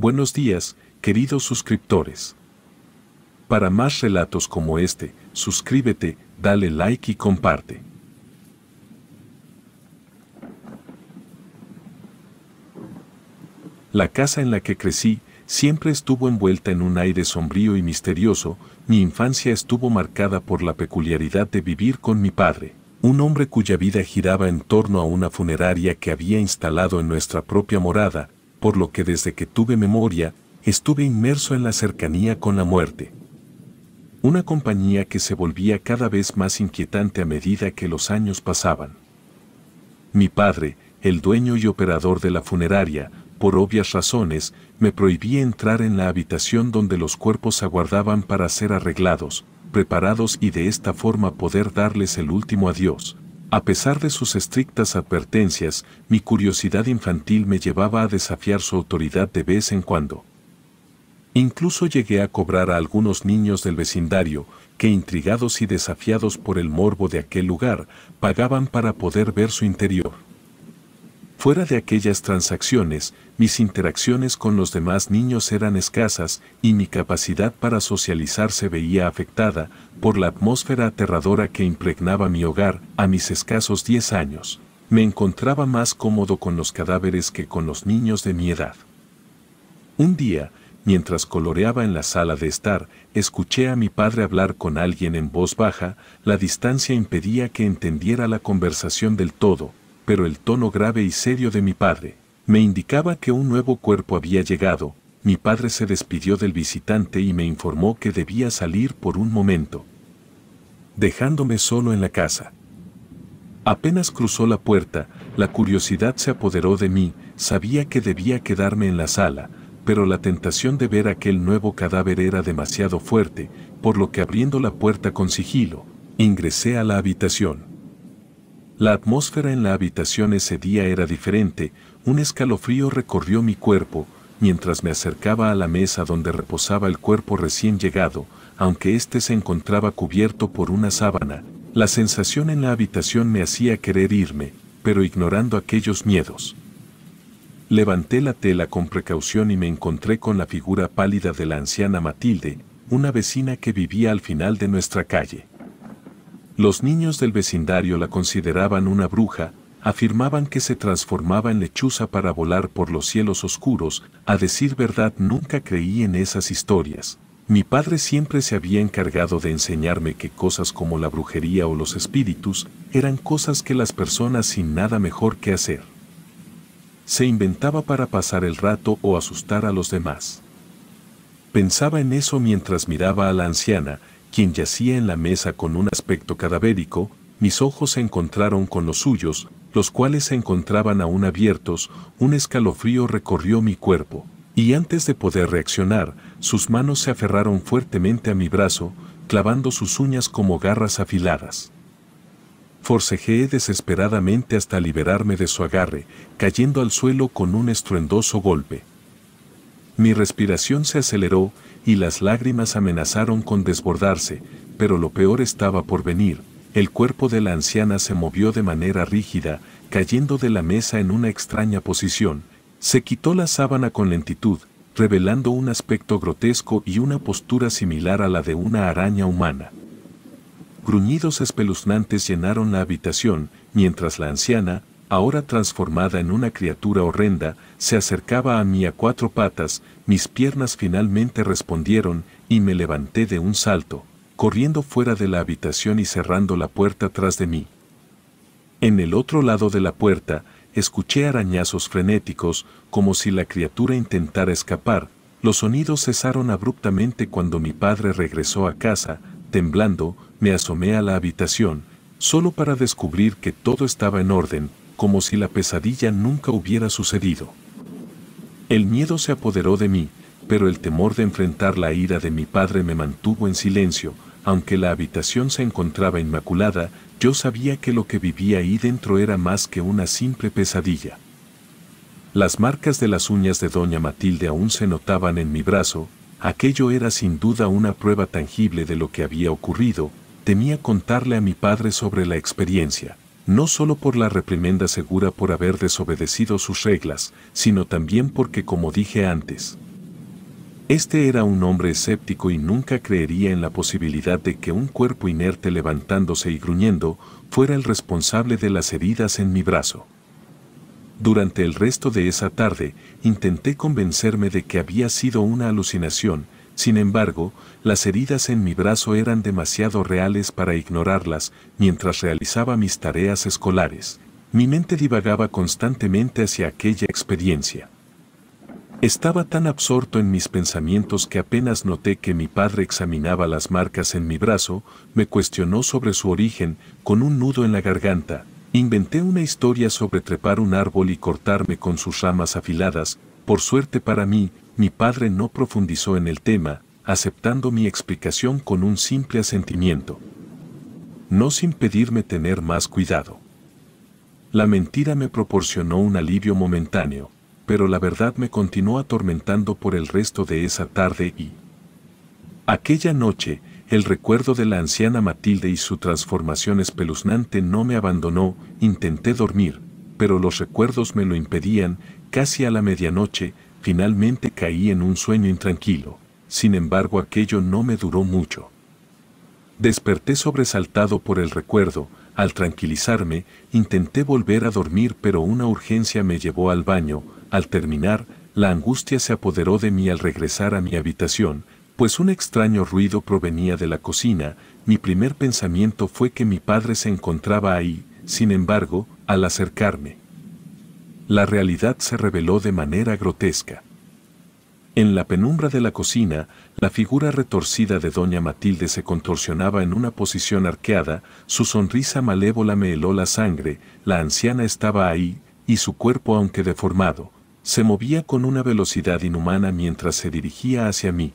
Buenos días, queridos suscriptores. Para más relatos como este, suscríbete, dale like y comparte. La casa en la que crecí siempre estuvo envuelta en un aire sombrío y misterioso. Mi infancia estuvo marcada por la peculiaridad de vivir con mi padre, un hombre cuya vida giraba en torno a una funeraria que había instalado en nuestra propia morada, por lo que desde que tuve memoria, estuve inmerso en la cercanía con la muerte. Una compañía que se volvía cada vez más inquietante a medida que los años pasaban. Mi padre, el dueño y operador de la funeraria, por obvias razones, me prohibía entrar en la habitación donde los cuerpos aguardaban para ser arreglados, preparados y de esta forma poder darles el último adiós. A pesar de sus estrictas advertencias, mi curiosidad infantil me llevaba a desafiar su autoridad de vez en cuando. Incluso llegué a cobrar a algunos niños del vecindario, que intrigados y desafiados por el morbo de aquel lugar, pagaban para poder ver su interior. Fuera de aquellas transacciones, mis interacciones con los demás niños eran escasas y mi capacidad para socializar se veía afectada por la atmósfera aterradora que impregnaba mi hogar. A mis escasos 10 años, me encontraba más cómodo con los cadáveres que con los niños de mi edad. Un día, mientras coloreaba en la sala de estar, escuché a mi padre hablar con alguien en voz baja. La distancia impedía que entendiera la conversación del todo, pero el tono grave y serio de mi padre me indicaba que un nuevo cuerpo había llegado. Mi padre se despidió del visitante y me informó que debía salir por un momento, dejándome solo en la casa. Apenas cruzó la puerta, la curiosidad se apoderó de mí. Sabía que debía quedarme en la sala, pero la tentación de ver aquel nuevo cadáver era demasiado fuerte, por lo que abriendo la puerta con sigilo, ingresé a la habitación. La atmósfera en la habitación ese día era diferente. Un escalofrío recorrió mi cuerpo mientras me acercaba a la mesa donde reposaba el cuerpo recién llegado, aunque éste se encontraba cubierto por una sábana. La sensación en la habitación me hacía querer irme, pero ignorando aquellos miedos. Levanté la tela con precaución y me encontré con la figura pálida de la anciana Matilde, una vecina que vivía al final de nuestra calle. Los niños del vecindario la consideraban una bruja, afirmaban que se transformaba en lechuza para volar por los cielos oscuros. A decir verdad, nunca creí en esas historias. Mi padre siempre se había encargado de enseñarme que cosas como la brujería o los espíritus eran cosas que las personas sin nada mejor que hacer se inventaba para pasar el rato o asustar a los demás. Pensaba en eso mientras miraba a la anciana, quien yacía en la mesa con un aspecto cadavérico. Mis ojos se encontraron con los suyos, los cuales se encontraban aún abiertos. Un escalofrío recorrió mi cuerpo, y antes de poder reaccionar, sus manos se aferraron fuertemente a mi brazo, clavando sus uñas como garras afiladas. Forcejeé desesperadamente hasta liberarme de su agarre, cayendo al suelo con un estruendoso golpe. Mi respiración se aceleró y las lágrimas amenazaron con desbordarse, pero lo peor estaba por venir. El cuerpo de la anciana se movió de manera rígida, cayendo de la mesa en una extraña posición. Se quitó la sábana con lentitud, revelando un aspecto grotesco y una postura similar a la de una araña humana. Gruñidos espeluznantes llenaron la habitación, mientras la anciana, ahora transformada en una criatura horrenda, se acercaba a mí a 4 patas. Mis piernas finalmente respondieron y me levanté de un salto, corriendo fuera de la habitación y cerrando la puerta tras de mí. En el otro lado de la puerta, escuché arañazos frenéticos, como si la criatura intentara escapar. Los sonidos cesaron abruptamente cuando mi padre regresó a casa. Temblando, me asomé a la habitación, solo para descubrir que todo estaba en orden, como si la pesadilla nunca hubiera sucedido. El miedo se apoderó de mí, pero el temor de enfrentar la ira de mi padre me mantuvo en silencio. Aunque la habitación se encontraba inmaculada, yo sabía que lo que vivía ahí dentro era más que una simple pesadilla. Las marcas de las uñas de doña Matilde aún se notaban en mi brazo. Aquello era sin duda una prueba tangible de lo que había ocurrido. Temía contarle a mi padre sobre la experiencia, no solo por la reprimenda segura por haber desobedecido sus reglas, sino también porque, como dije antes, Este era un hombre escéptico y nunca creería en la posibilidad de que un cuerpo inerte levantándose y gruñendo fuera el responsable de las heridas en mi brazo. Durante el resto de esa tarde, intenté convencerme de que había sido una alucinación. Sin embargo, las heridas en mi brazo eran demasiado reales para ignorarlas mientras realizaba mis tareas escolares. Mi mente divagaba constantemente hacia aquella experiencia. Estaba tan absorto en mis pensamientos que apenas noté que mi padre examinaba las marcas en mi brazo, me cuestionó sobre su origen, con un nudo en la garganta. Inventé una historia sobre trepar un árbol y cortarme con sus ramas afiladas. Por suerte para mí, mi padre no profundizó en el tema, aceptando mi explicación con un simple asentimiento. No sin pedirme tener más cuidado. La mentira me proporcionó un alivio momentáneo, pero la verdad me continuó atormentando por el resto de esa tarde y... Aquella noche, el recuerdo de la anciana Matilde y su transformación espeluznante no me abandonó. Intenté dormir, pero los recuerdos me lo impedían. Casi a la medianoche, finalmente caí en un sueño intranquilo. Sin embargo, aquello no me duró mucho. Desperté sobresaltado por el recuerdo. Al tranquilizarme, intenté volver a dormir, pero una urgencia me llevó al baño. Al terminar, la angustia se apoderó de mí al regresar a mi habitación, pues un extraño ruido provenía de la cocina. Mi primer pensamiento fue que mi padre se encontraba ahí. Sin embargo, al acercarme, la realidad se reveló de manera grotesca. En la penumbra de la cocina, la figura retorcida de doña Matilde se contorsionaba en una posición arqueada. Su sonrisa malévola me heló la sangre. La anciana estaba ahí, y su cuerpo, aunque deformado, se movía con una velocidad inhumana mientras se dirigía hacia mí.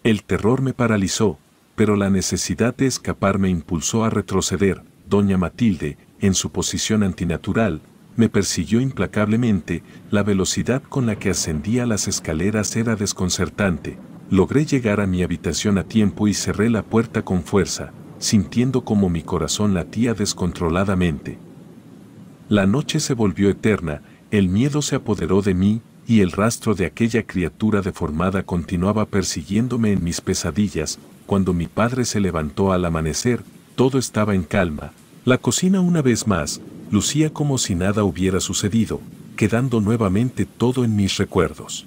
El terror me paralizó, pero la necesidad de escapar me impulsó a retroceder. Doña Matilde, en su posición antinatural, me persiguió implacablemente. La velocidad con la que ascendía las escaleras era desconcertante. Logré llegar a mi habitación a tiempo y cerré la puerta con fuerza, sintiendo como mi corazón latía descontroladamente. La noche se volvió eterna, el miedo se apoderó de mí, y el rastro de aquella criatura deformada continuaba persiguiéndome en mis pesadillas. Cuando mi padre se levantó al amanecer, todo estaba en calma. La cocina, una vez más, lucía como si nada hubiera sucedido, quedando nuevamente todo en mis recuerdos.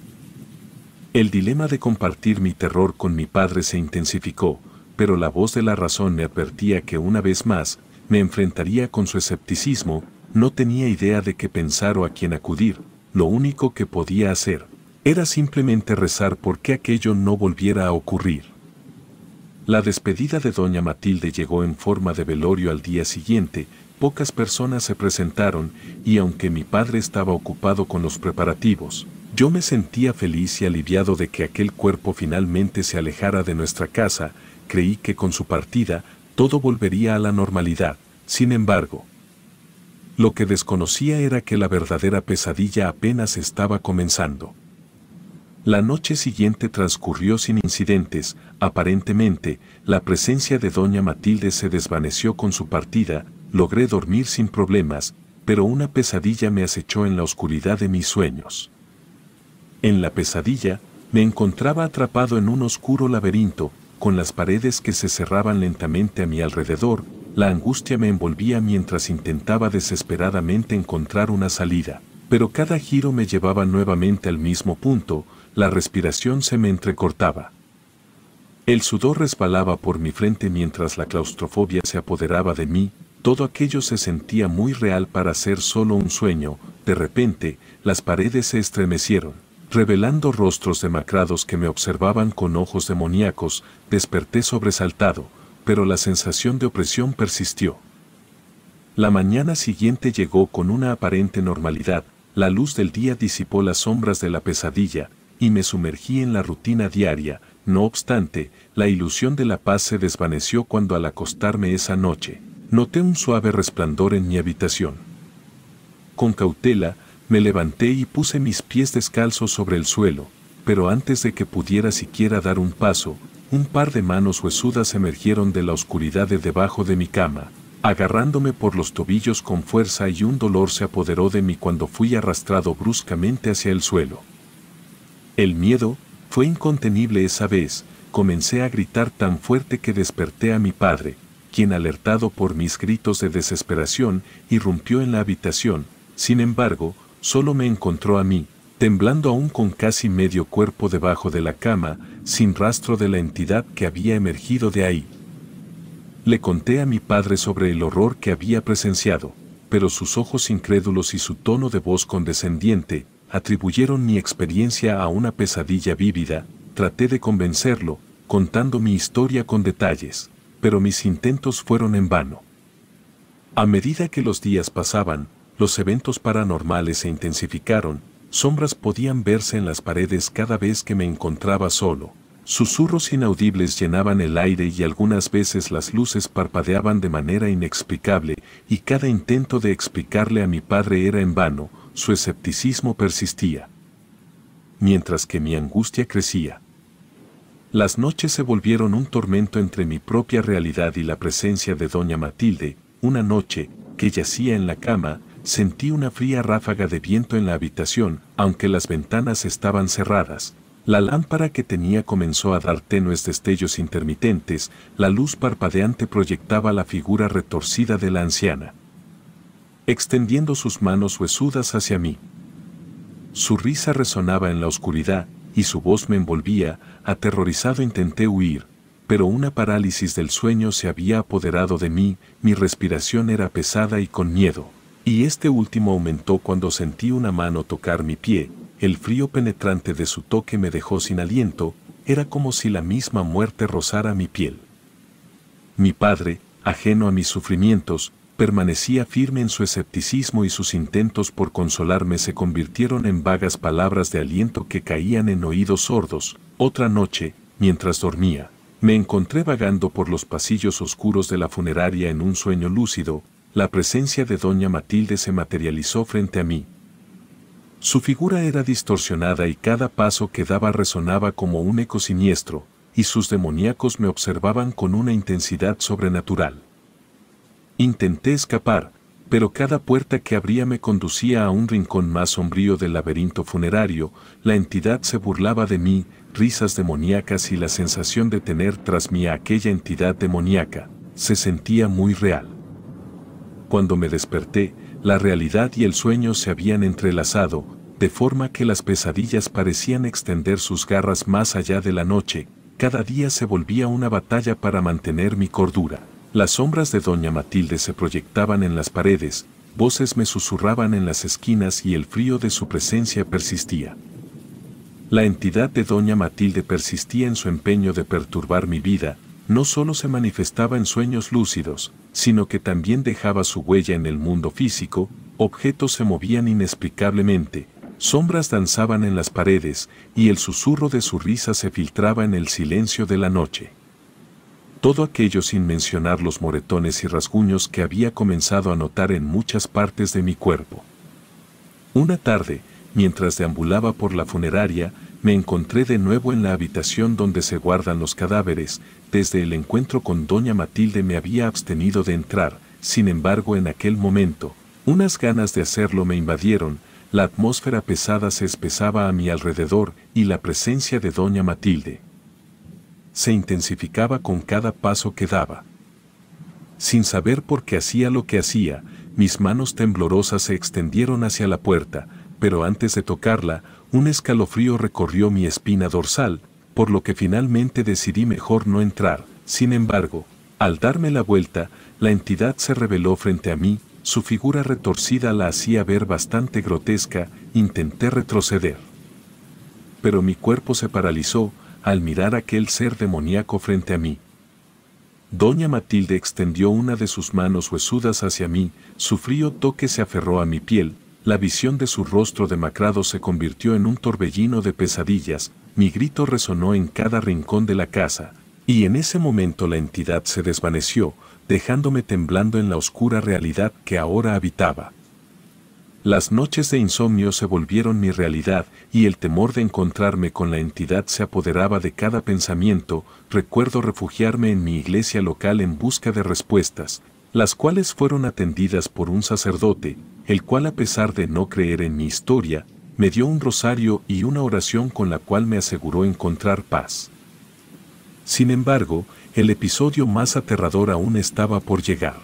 El dilema de compartir mi terror con mi padre se intensificó, pero la voz de la razón me advertía que una vez más me enfrentaría con su escepticismo. No tenía idea de qué pensar o a quién acudir. Lo único que podía hacer era simplemente rezar porque aquello no volviera a ocurrir. La despedida de doña Matilde llegó en forma de velorio al día siguiente. Pocas personas se presentaron, y aunque mi padre estaba ocupado con los preparativos, yo me sentía feliz y aliviado de que aquel cuerpo finalmente se alejara de nuestra casa. Creí que con su partida todo volvería a la normalidad. Sin embargo, lo que desconocía era que la verdadera pesadilla apenas estaba comenzando. La noche siguiente transcurrió sin incidentes. Aparentemente, la presencia de doña Matilde se desvaneció con su partida. Logré dormir sin problemas, pero una pesadilla me acechó en la oscuridad de mis sueños. En la pesadilla, me encontraba atrapado en un oscuro laberinto, con las paredes que se cerraban lentamente a mi alrededor. La angustia me envolvía mientras intentaba desesperadamente encontrar una salida, pero cada giro me llevaba nuevamente al mismo punto. La respiración se me entrecortaba. El sudor resbalaba por mi frente mientras la claustrofobia se apoderaba de mí. Todo aquello se sentía muy real para ser solo un sueño. De repente, las paredes se estremecieron, revelando rostros demacrados que me observaban con ojos demoníacos. Desperté sobresaltado, pero la sensación de opresión persistió. La mañana siguiente llegó con una aparente normalidad. La luz del día disipó las sombras de la pesadilla, y me sumergí en la rutina diaria. No obstante, la ilusión de la paz se desvaneció cuando, al acostarme esa noche, noté un suave resplandor en mi habitación. Con cautela, me levanté y puse mis pies descalzos sobre el suelo, pero antes de que pudiera siquiera dar un paso, un par de manos huesudas emergieron de la oscuridad de debajo de mi cama, agarrándome por los tobillos con fuerza, y un dolor se apoderó de mí cuando fui arrastrado bruscamente hacia el suelo. El miedo Fue incontenible esa vez, comencé a gritar tan fuerte que desperté a mi padre, quien alertado por mis gritos de desesperación, irrumpió en la habitación. Sin embargo, solo me encontró a mí, temblando aún con casi medio cuerpo debajo de la cama, sin rastro de la entidad que había emergido de ahí. Le conté a mi padre sobre el horror que había presenciado, pero sus ojos incrédulos y su tono de voz condescendiente atribuyeron mi experiencia a una pesadilla vívida. Traté de convencerlo, contando mi historia con detalles, pero mis intentos fueron en vano. A medida que los días pasaban, los eventos paranormales se intensificaron. Sombras podían verse en las paredes cada vez que me encontraba solo. Susurros inaudibles llenaban el aire y algunas veces las luces parpadeaban de manera inexplicable, y cada intento de explicarle a mi padre era en vano. Su escepticismo persistía, mientras que mi angustia crecía. Las noches se volvieron un tormento entre mi propia realidad y la presencia de doña Matilde. Una noche, que yacía en la cama, sentí una fría ráfaga de viento en la habitación, aunque las ventanas estaban cerradas. La lámpara que tenía comenzó a dar tenues destellos intermitentes. La luz parpadeante proyectaba la figura retorcida de la anciana, extendiendo sus manos huesudas hacia mí. Su risa resonaba en la oscuridad, y su voz me envolvía. Aterrorizado intenté huir, pero una parálisis del sueño se había apoderado de mí. Mi respiración era pesada y con miedo, y este último aumentó cuando sentí una mano tocar mi pie. El frío penetrante de su toque me dejó sin aliento. Era como si la misma muerte rozara mi piel. Mi padre, ajeno a mis sufrimientos, permanecía firme en su escepticismo, y sus intentos por consolarme se convirtieron en vagas palabras de aliento que caían en oídos sordos. Otra noche, mientras dormía, me encontré vagando por los pasillos oscuros de la funeraria en un sueño lúcido. La presencia de doña Matilde se materializó frente a mí. Su figura era distorsionada y cada paso que daba resonaba como un eco siniestro, y sus demoníacos me observaban con una intensidad sobrenatural. Intenté escapar, pero cada puerta que abría me conducía a un rincón más sombrío del laberinto funerario. La entidad se burlaba de mí, risas demoníacas y la sensación de tener tras mí a aquella entidad demoníaca se sentía muy real. Cuando me desperté, la realidad y el sueño se habían entrelazado, de forma que las pesadillas parecían extender sus garras más allá de la noche. Cada día se volvía una batalla para mantener mi cordura. Las sombras de doña Matilde se proyectaban en las paredes, voces me susurraban en las esquinas y el frío de su presencia persistía. La entidad de doña Matilde persistía en su empeño de perturbar mi vida. No solo se manifestaba en sueños lúcidos, sino que también dejaba su huella en el mundo físico. Objetos se movían inexplicablemente, sombras danzaban en las paredes, y el susurro de su risa se filtraba en el silencio de la noche. Todo aquello sin mencionar los moretones y rasguños que había comenzado a notar en muchas partes de mi cuerpo. Una tarde, mientras deambulaba por la funeraria, me encontré de nuevo en la habitación donde se guardan los cadáveres. Desde el encuentro con doña Matilde me había abstenido de entrar. Sin embargo, en aquel momento, unas ganas de hacerlo me invadieron. La atmósfera pesada se espesaba a mi alrededor, y la presencia de doña Matilde se intensificaba con cada paso que daba. Sin saber por qué hacía lo que hacía, mis manos temblorosas se extendieron hacia la puerta, pero antes de tocarla, un escalofrío recorrió mi espina dorsal, por lo que finalmente decidí mejor no entrar. Sin embargo, al darme la vuelta, la entidad se reveló frente a mí. Su figura retorcida la hacía ver bastante grotesca. Intenté retroceder, pero mi cuerpo se paralizó al mirar aquel ser demoníaco frente a mí. Doña Matilde extendió una de sus manos huesudas hacia mí. Su frío toque se aferró a mi piel. La visión de su rostro demacrado se convirtió en un torbellino de pesadillas. Mi grito resonó en cada rincón de la casa, y en ese momento la entidad se desvaneció, dejándome temblando en la oscura realidad que ahora habitaba. Las noches de insomnio se volvieron mi realidad, y el temor de encontrarme con la entidad se apoderaba de cada pensamiento. Recuerdo refugiarme en mi iglesia local en busca de respuestas, las cuales fueron atendidas por un sacerdote, el cual, a pesar de no creer en mi historia, me dio un rosario y una oración con la cual me aseguró encontrar paz. Sin embargo, el episodio más aterrador aún estaba por llegar.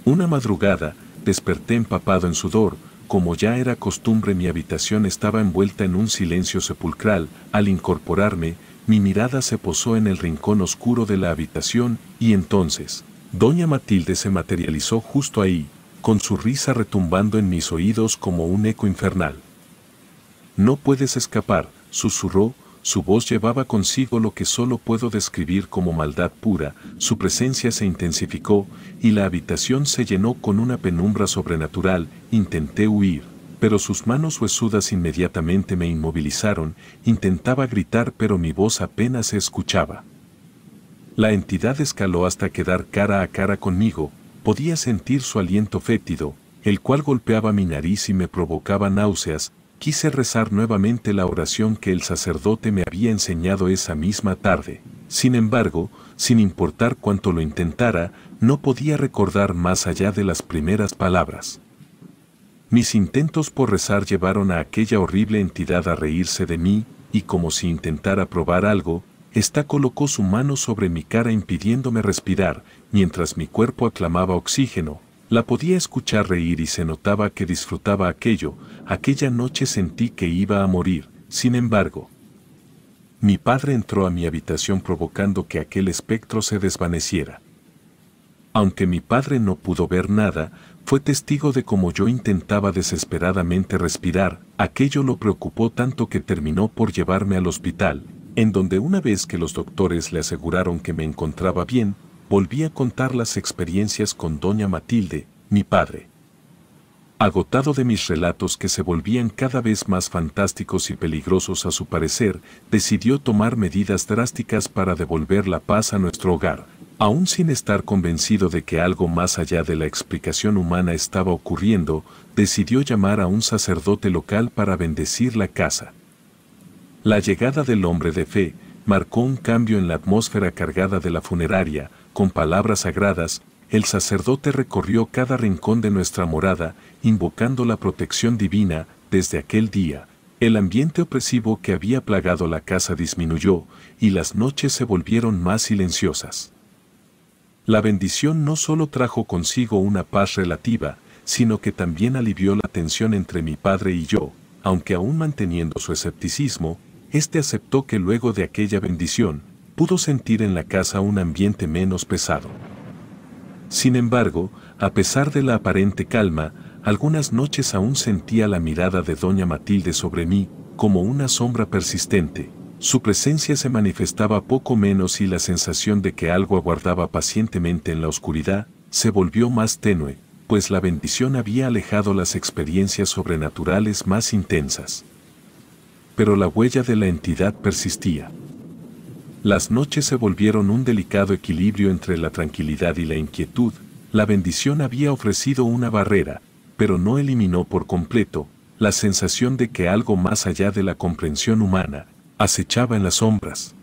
Una madrugada, desperté empapado en sudor. Como ya era costumbre, mi habitación estaba envuelta en un silencio sepulcral. Al incorporarme, mi mirada se posó en el rincón oscuro de la habitación y entonces, doña Matilde se materializó justo ahí, con su risa retumbando en mis oídos como un eco infernal. «No puedes escapar», susurró. Su voz llevaba consigo lo que solo puedo describir como maldad pura. Su presencia se intensificó y la habitación se llenó con una penumbra sobrenatural. Intenté huir, pero sus manos huesudas inmediatamente me inmovilizaron. Intentaba gritar, pero mi voz apenas se escuchaba. La entidad escaló hasta quedar cara a cara conmigo. Podía sentir su aliento fétido, el cual golpeaba mi nariz y me provocaba náuseas. Quise rezar nuevamente la oración que el sacerdote me había enseñado esa misma tarde. Sin embargo, sin importar cuánto lo intentara, no podía recordar más allá de las primeras palabras. Mis intentos por rezar llevaron a aquella horrible entidad a reírse de mí, y como si intentara probar algo, ésta colocó su mano sobre mi cara impidiéndome respirar, mientras mi cuerpo aclamaba oxígeno. La podía escuchar reír y se notaba que disfrutaba aquello. Aquella noche sentí que iba a morir. Sin embargo, mi padre entró a mi habitación provocando que aquel espectro se desvaneciera. Aunque mi padre no pudo ver nada, fue testigo de cómo yo intentaba desesperadamente respirar. Aquello lo preocupó tanto que terminó por llevarme al hospital, en donde una vez que los doctores le aseguraron que me encontraba bien, volví a contar las experiencias con doña Matilde, mi padre. Agotado de mis relatos que se volvían cada vez más fantásticos y peligrosos a su parecer, decidió tomar medidas drásticas para devolver la paz a nuestro hogar. Aún sin estar convencido de que algo más allá de la explicación humana estaba ocurriendo, decidió llamar a un sacerdote local para bendecir la casa. La llegada del hombre de fe marcó un cambio en la atmósfera cargada de la funeraria. Con palabras sagradas, el sacerdote recorrió cada rincón de nuestra morada, invocando la protección divina. Desde aquel día, el ambiente opresivo que había plagado la casa disminuyó, y las noches se volvieron más silenciosas. La bendición no solo trajo consigo una paz relativa, sino que también alivió la tensión entre mi padre y yo. Aunque aún manteniendo su escepticismo, este aceptó que luego de aquella bendición, pudo sentir en la casa un ambiente menos pesado. Sin embargo, a pesar de la aparente calma, algunas noches aún sentía la mirada de doña Matilde sobre mí, como una sombra persistente. Su presencia se manifestaba poco menos y la sensación de que algo aguardaba pacientemente en la oscuridad se volvió más tenue, pues la bendición había alejado las experiencias sobrenaturales más intensas. Pero la huella de la entidad persistía. Las noches se volvieron un delicado equilibrio entre la tranquilidad y la inquietud. La bendición había ofrecido una barrera, pero no eliminó por completo la sensación de que algo más allá de la comprensión humana acechaba en las sombras.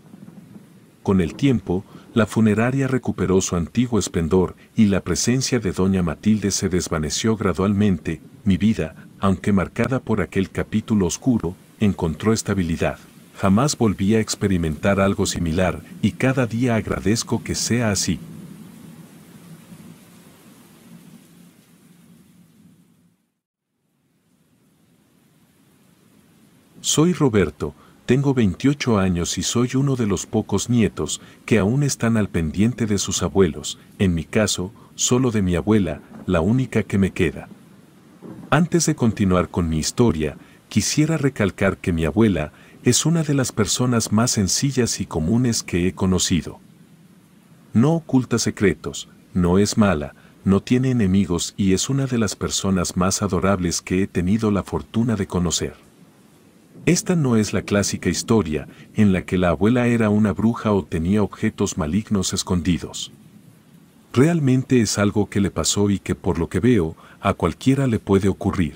Con el tiempo, la funeraria recuperó su antiguo esplendor y la presencia de doña Matilde se desvaneció gradualmente. Mi vida, aunque marcada por aquel capítulo oscuro, encontró estabilidad. Jamás volví a experimentar algo similar y cada día agradezco que sea así. Soy Roberto, tengo 28 años y soy uno de los pocos nietos que aún están al pendiente de sus abuelos, en mi caso, solo de mi abuela, la única que me queda. Antes de continuar con mi historia, quisiera recalcar que mi abuela es una de las personas más sencillas y comunes que he conocido. No oculta secretos, no es mala, no tiene enemigos y es una de las personas más adorables que he tenido la fortuna de conocer. Esta no es la clásica historia en la que la abuela era una bruja o tenía objetos malignos escondidos. Realmente es algo que le pasó y que por lo que veo, a cualquiera le puede ocurrir.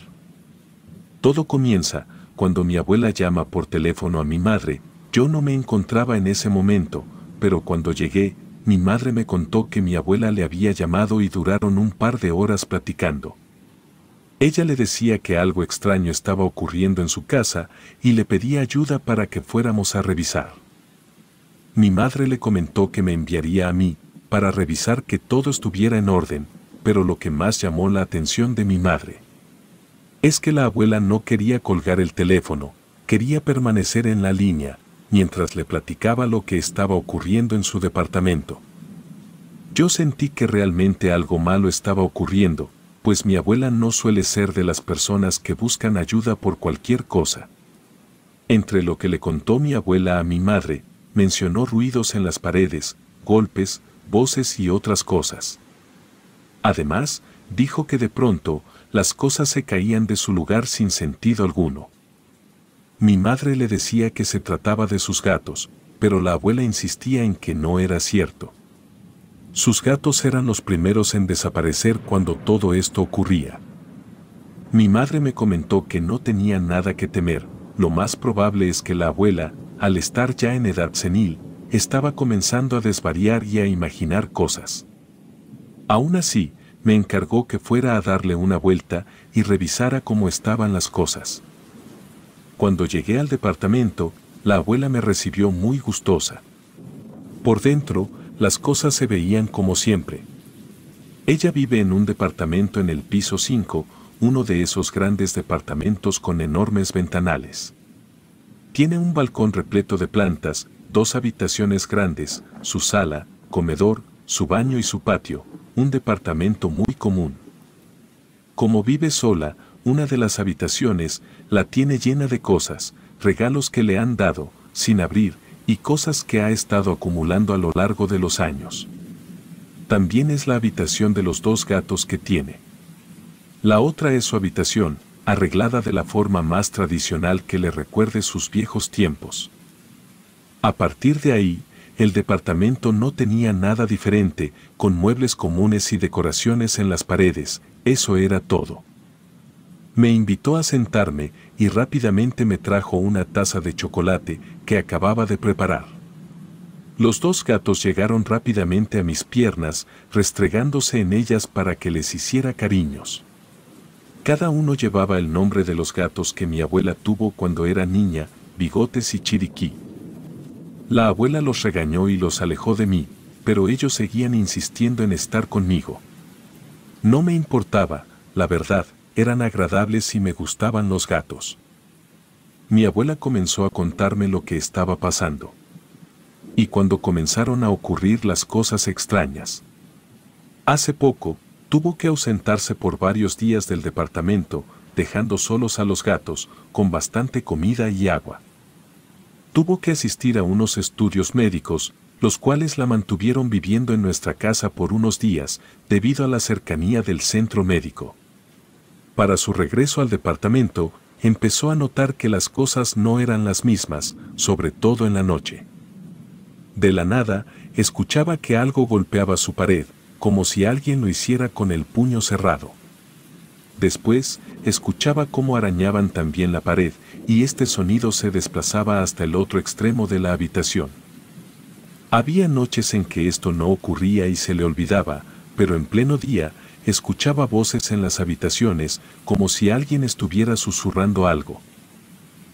Todo comienza cuando mi abuela llama por teléfono a mi madre. Yo no me encontraba en ese momento, pero cuando llegué, mi madre me contó que mi abuela le había llamado y duraron un par de horas platicando. Ella le decía que algo extraño estaba ocurriendo en su casa y le pedía ayuda para que fuéramos a revisar. Mi madre le comentó que me enviaría a mí para revisar que todo estuviera en orden, pero lo que más llamó la atención de mi madre es que la abuela no quería colgar el teléfono, quería permanecer en la línea, mientras le platicaba lo que estaba ocurriendo en su departamento. Yo sentí que realmente algo malo estaba ocurriendo, pues mi abuela no suele ser de las personas que buscan ayuda por cualquier cosa. Entre lo que le contó mi abuela a mi madre, mencionó ruidos en las paredes, golpes, voces y otras cosas. Además, dijo que de pronto, las cosas se caían de su lugar sin sentido alguno. Mi madre le decía que se trataba de sus gatos, pero la abuela insistía en que no era cierto. Sus gatos eran los primeros en desaparecer cuando todo esto ocurría. Mi madre me comentó que no tenía nada que temer, lo más probable es que la abuela, al estar ya en edad senil, estaba comenzando a desvariar y a imaginar cosas. Aún así, me encargó que fuera a darle una vuelta y revisara cómo estaban las cosas. Cuando llegué al departamento, la abuela me recibió muy gustosa. Por dentro, las cosas se veían como siempre. Ella vive en un departamento en el piso 5, uno de esos grandes departamentos con enormes ventanales. Tiene un balcón repleto de plantas, 2 habitaciones grandes, su sala, comedor, su baño y su patio, un departamento muy común. Como vive sola, una de las habitaciones la tiene llena de cosas, regalos que le han dado, sin abrir, y cosas que ha estado acumulando a lo largo de los años. También es la habitación de los 2 gatos que tiene. La otra es su habitación, arreglada de la forma más tradicional que le recuerde sus viejos tiempos. A partir de ahí, el departamento no tenía nada diferente, con muebles comunes y decoraciones en las paredes, eso era todo. Me invitó a sentarme y rápidamente me trajo una taza de chocolate que acababa de preparar. Los 2 gatos llegaron rápidamente a mis piernas, restregándose en ellas para que les hiciera cariños. Cada uno llevaba el nombre de los gatos que mi abuela tuvo cuando era niña, Bigotes y Chiriquí. La abuela los regañó y los alejó de mí, pero ellos seguían insistiendo en estar conmigo. No me importaba, la verdad, eran agradables y me gustaban los gatos. Mi abuela comenzó a contarme lo que estaba pasando. Y cuando comenzaron a ocurrir las cosas extrañas. Hace poco, tuvo que ausentarse por varios días del departamento, dejando solos a los gatos, con bastante comida y agua. Tuvo que asistir a unos estudios médicos, los cuales la mantuvieron viviendo en nuestra casa por unos días, debido a la cercanía del centro médico. Para su regreso al departamento, empezó a notar que las cosas no eran las mismas, sobre todo en la noche. De la nada, escuchaba que algo golpeaba su pared, como si alguien lo hiciera con el puño cerrado. Después, escuchaba cómo arañaban también la pared, y este sonido se desplazaba hasta el otro extremo de la habitación. Había noches en que esto no ocurría y se le olvidaba, pero en pleno día, escuchaba voces en las habitaciones, como si alguien estuviera susurrando algo.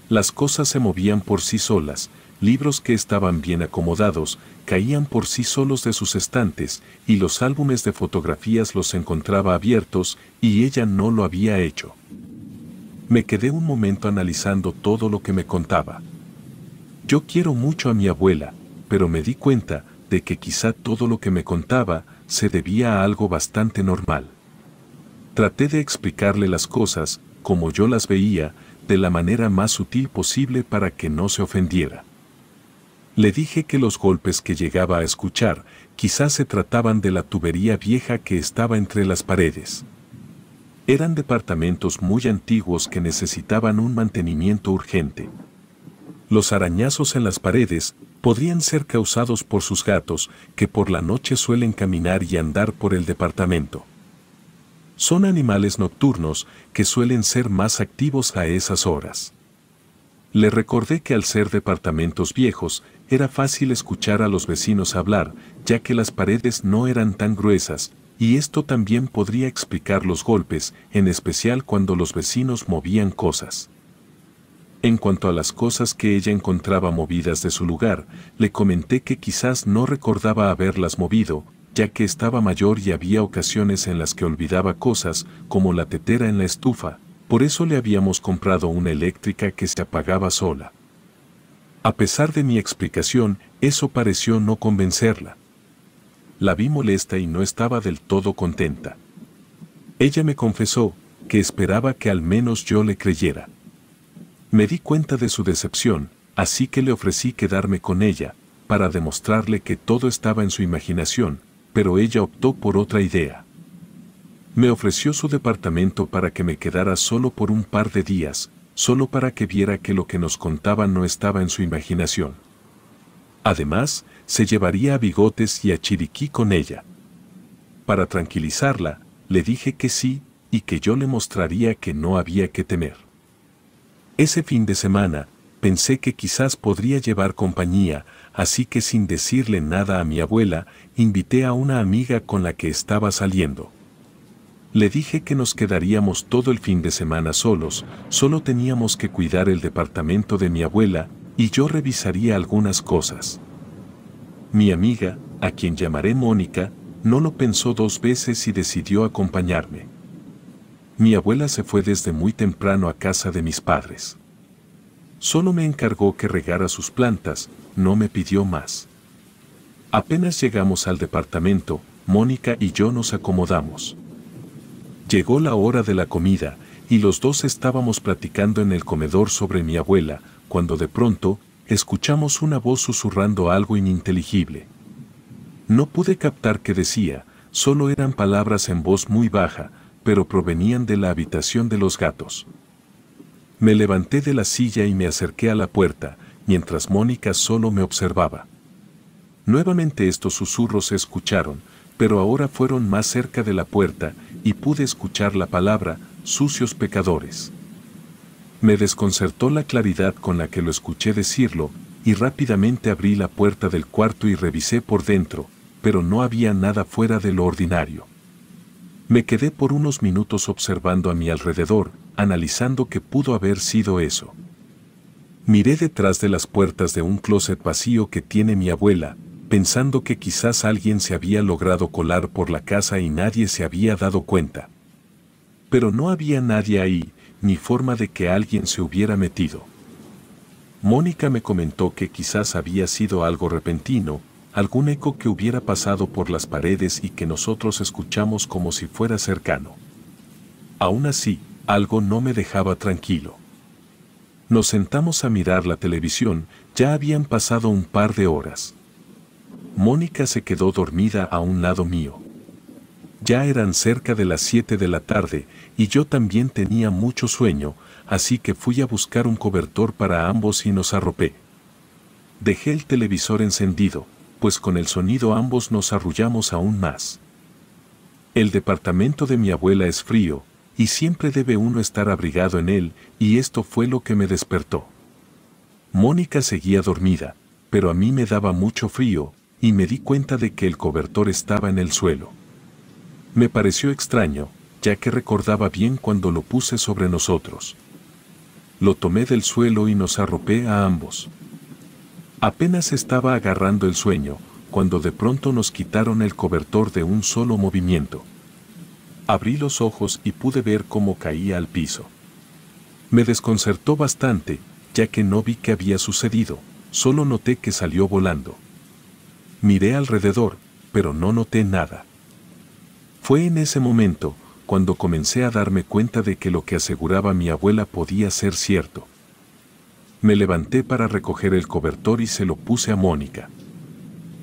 Las cosas se movían por sí solas, libros que estaban bien acomodados, caían por sí solos de sus estantes, y los álbumes de fotografías los encontraba abiertos, y ella no lo había hecho. Me quedé un momento analizando todo lo que me contaba. Yo quiero mucho a mi abuela, pero me di cuenta de que quizá todo lo que me contaba se debía a algo bastante normal. Traté de explicarle las cosas, como yo las veía, de la manera más sutil posible para que no se ofendiera. Le dije que los golpes que llegaba a escuchar, quizás se trataban de la tubería vieja que estaba entre las paredes. Eran departamentos muy antiguos que necesitaban un mantenimiento urgente. Los arañazos en las paredes podrían ser causados por sus gatos, que por la noche suelen caminar y andar por el departamento. Son animales nocturnos que suelen ser más activos a esas horas. Le recordé que al ser departamentos viejos, era fácil escuchar a los vecinos hablar, ya que las paredes no eran tan gruesas, y esto también podría explicar los golpes, en especial cuando los vecinos movían cosas. En cuanto a las cosas que ella encontraba movidas de su lugar, le comenté que quizás no recordaba haberlas movido, ya que estaba mayor y había ocasiones en las que olvidaba cosas, como la tetera en la estufa, por eso le habíamos comprado una eléctrica que se apagaba sola. A pesar de mi explicación, eso pareció no convencerla. La vi molesta y no estaba del todo contenta. Ella me confesó que esperaba que al menos yo le creyera. Me di cuenta de su decepción, así que le ofrecí quedarme con ella, para demostrarle que todo estaba en su imaginación, pero ella optó por otra idea. Me ofreció su departamento para que me quedara solo por un par de días, solo para que viera que lo que nos contaba no estaba en su imaginación. Además, se llevaría a Bigotes y a Chiriquí con ella. Para tranquilizarla, le dije que sí y que yo le mostraría que no había que temer. Ese fin de semana, pensé que quizás podría llevar compañía, así que sin decirle nada a mi abuela, invité a una amiga con la que estaba saliendo. Le dije que nos quedaríamos todo el fin de semana solos, solo teníamos que cuidar el departamento de mi abuela, y yo revisaría algunas cosas. Mi amiga, a quien llamaré Mónica, no lo pensó dos veces y decidió acompañarme. Mi abuela se fue desde muy temprano a casa de mis padres. Solo me encargó que regara sus plantas, no me pidió más. Apenas llegamos al departamento, Mónica y yo nos acomodamos. Llegó la hora de la comida, y los dos estábamos platicando en el comedor sobre mi abuela, cuando de pronto, escuchamos una voz susurrando algo ininteligible. No pude captar qué decía, solo eran palabras en voz muy baja, pero provenían de la habitación de los gatos. Me levanté de la silla y me acerqué a la puerta, mientras Mónica solo me observaba. Nuevamente estos susurros se escucharon, pero ahora fueron más cerca de la puerta, y pude escuchar la palabra, sucios pecadores. Me desconcertó la claridad con la que lo escuché decirlo, y rápidamente abrí la puerta del cuarto y revisé por dentro, pero no había nada fuera de lo ordinario. Me quedé por unos minutos observando a mi alrededor, analizando qué pudo haber sido eso. Miré detrás de las puertas de un closet vacío que tiene mi abuela, pensando que quizás alguien se había logrado colar por la casa y nadie se había dado cuenta. Pero no había nadie ahí, ni forma de que alguien se hubiera metido. Mónica me comentó que quizás había sido algo repentino, algún eco que hubiera pasado por las paredes y que nosotros escuchamos como si fuera cercano. Aún así, algo no me dejaba tranquilo. Nos sentamos a mirar la televisión, ya habían pasado un par de horas. Mónica se quedó dormida a un lado mío. Ya eran cerca de las 7 de la tarde, y yo también tenía mucho sueño, así que fui a buscar un cobertor para ambos y nos arropé. Dejé el televisor encendido, pues con el sonido ambos nos arrullamos aún más. El departamento de mi abuela es frío, y siempre debe uno estar abrigado en él, y esto fue lo que me despertó. Mónica seguía dormida, pero a mí me daba mucho frío, y me di cuenta de que el cobertor estaba en el suelo. Me pareció extraño, ya que recordaba bien cuando lo puse sobre nosotros. Lo tomé del suelo y nos arropé a ambos. Apenas estaba agarrando el sueño, cuando de pronto nos quitaron el cobertor de un solo movimiento. Abrí los ojos y pude ver cómo caía al piso. Me desconcertó bastante, ya que no vi qué había sucedido, solo noté que salió volando. Miré alrededor, pero no noté nada. Fue en ese momento, cuando comencé a darme cuenta de que lo que aseguraba mi abuela podía ser cierto. Me levanté para recoger el cobertor y se lo puse a Mónica.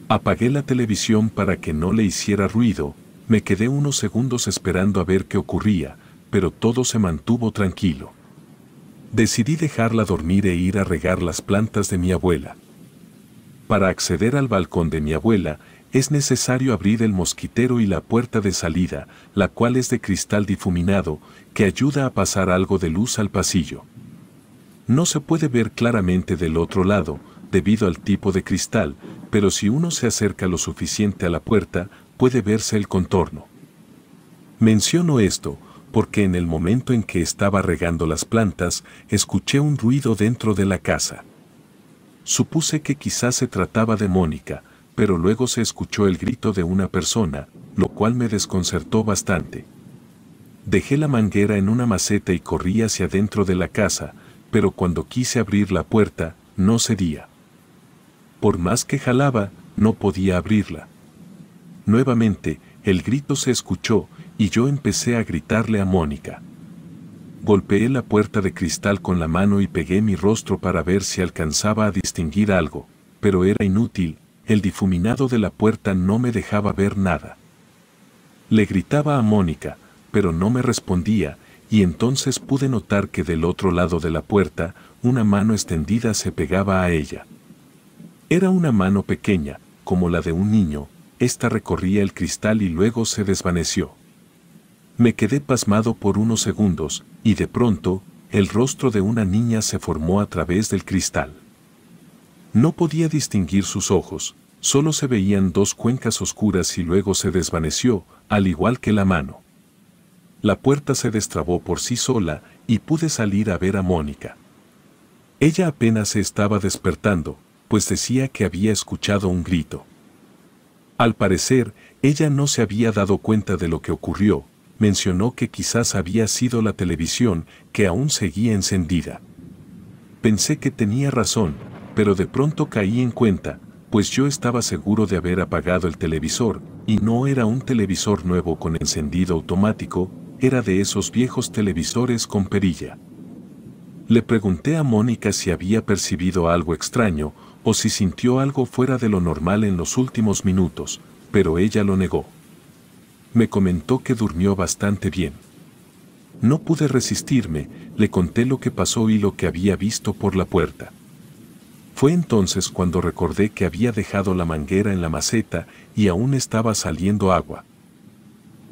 Apagué la televisión para que no le hiciera ruido, me quedé unos segundos esperando a ver qué ocurría, pero todo se mantuvo tranquilo. Decidí dejarla dormir e ir a regar las plantas de mi abuela. Para acceder al balcón de mi abuela, es necesario abrir el mosquitero y la puerta de salida, la cual es de cristal difuminado, que ayuda a pasar algo de luz al pasillo. No se puede ver claramente del otro lado, debido al tipo de cristal, pero si uno se acerca lo suficiente a la puerta, puede verse el contorno. Menciono esto porque en el momento en que estaba regando las plantas, escuché un ruido dentro de la casa. Supuse que quizás se trataba de Mónica, pero luego se escuchó el grito de una persona, lo cual me desconcertó bastante. Dejé la manguera en una maceta y corrí hacia dentro de la casa, pero cuando quise abrir la puerta, no cedía. Por más que jalaba, no podía abrirla. Nuevamente, el grito se escuchó y yo empecé a gritarle a Mónica. Golpeé la puerta de cristal con la mano y pegué mi rostro para ver si alcanzaba a distinguir algo, pero era inútil, el difuminado de la puerta no me dejaba ver nada. Le gritaba a Mónica, pero no me respondía, y entonces pude notar que del otro lado de la puerta, una mano extendida se pegaba a ella. Era una mano pequeña, como la de un niño, esta recorría el cristal y luego se desvaneció. Me quedé pasmado por unos segundos, y de pronto, el rostro de una niña se formó a través del cristal. No podía distinguir sus ojos, solo se veían dos cuencas oscuras y luego se desvaneció, al igual que la mano. La puerta se destrabó por sí sola y pude salir a ver a Mónica. Ella apenas se estaba despertando, pues decía que había escuchado un grito. Al parecer, ella no se había dado cuenta de lo que ocurrió. Mencionó que quizás había sido la televisión, que aún seguía encendida. Pensé que tenía razón, pero de pronto caí en cuenta, pues yo estaba seguro de haber apagado el televisor, y no era un televisor nuevo con encendido automático, era de esos viejos televisores con perilla. Le pregunté a Mónica si había percibido algo extraño, o si sintió algo fuera de lo normal en los últimos minutos, pero ella lo negó. Me comentó que durmió bastante bien. No pude resistirme, le conté lo que pasó y lo que había visto por la puerta. Fue entonces cuando recordé que había dejado la manguera en la maceta y aún estaba saliendo agua.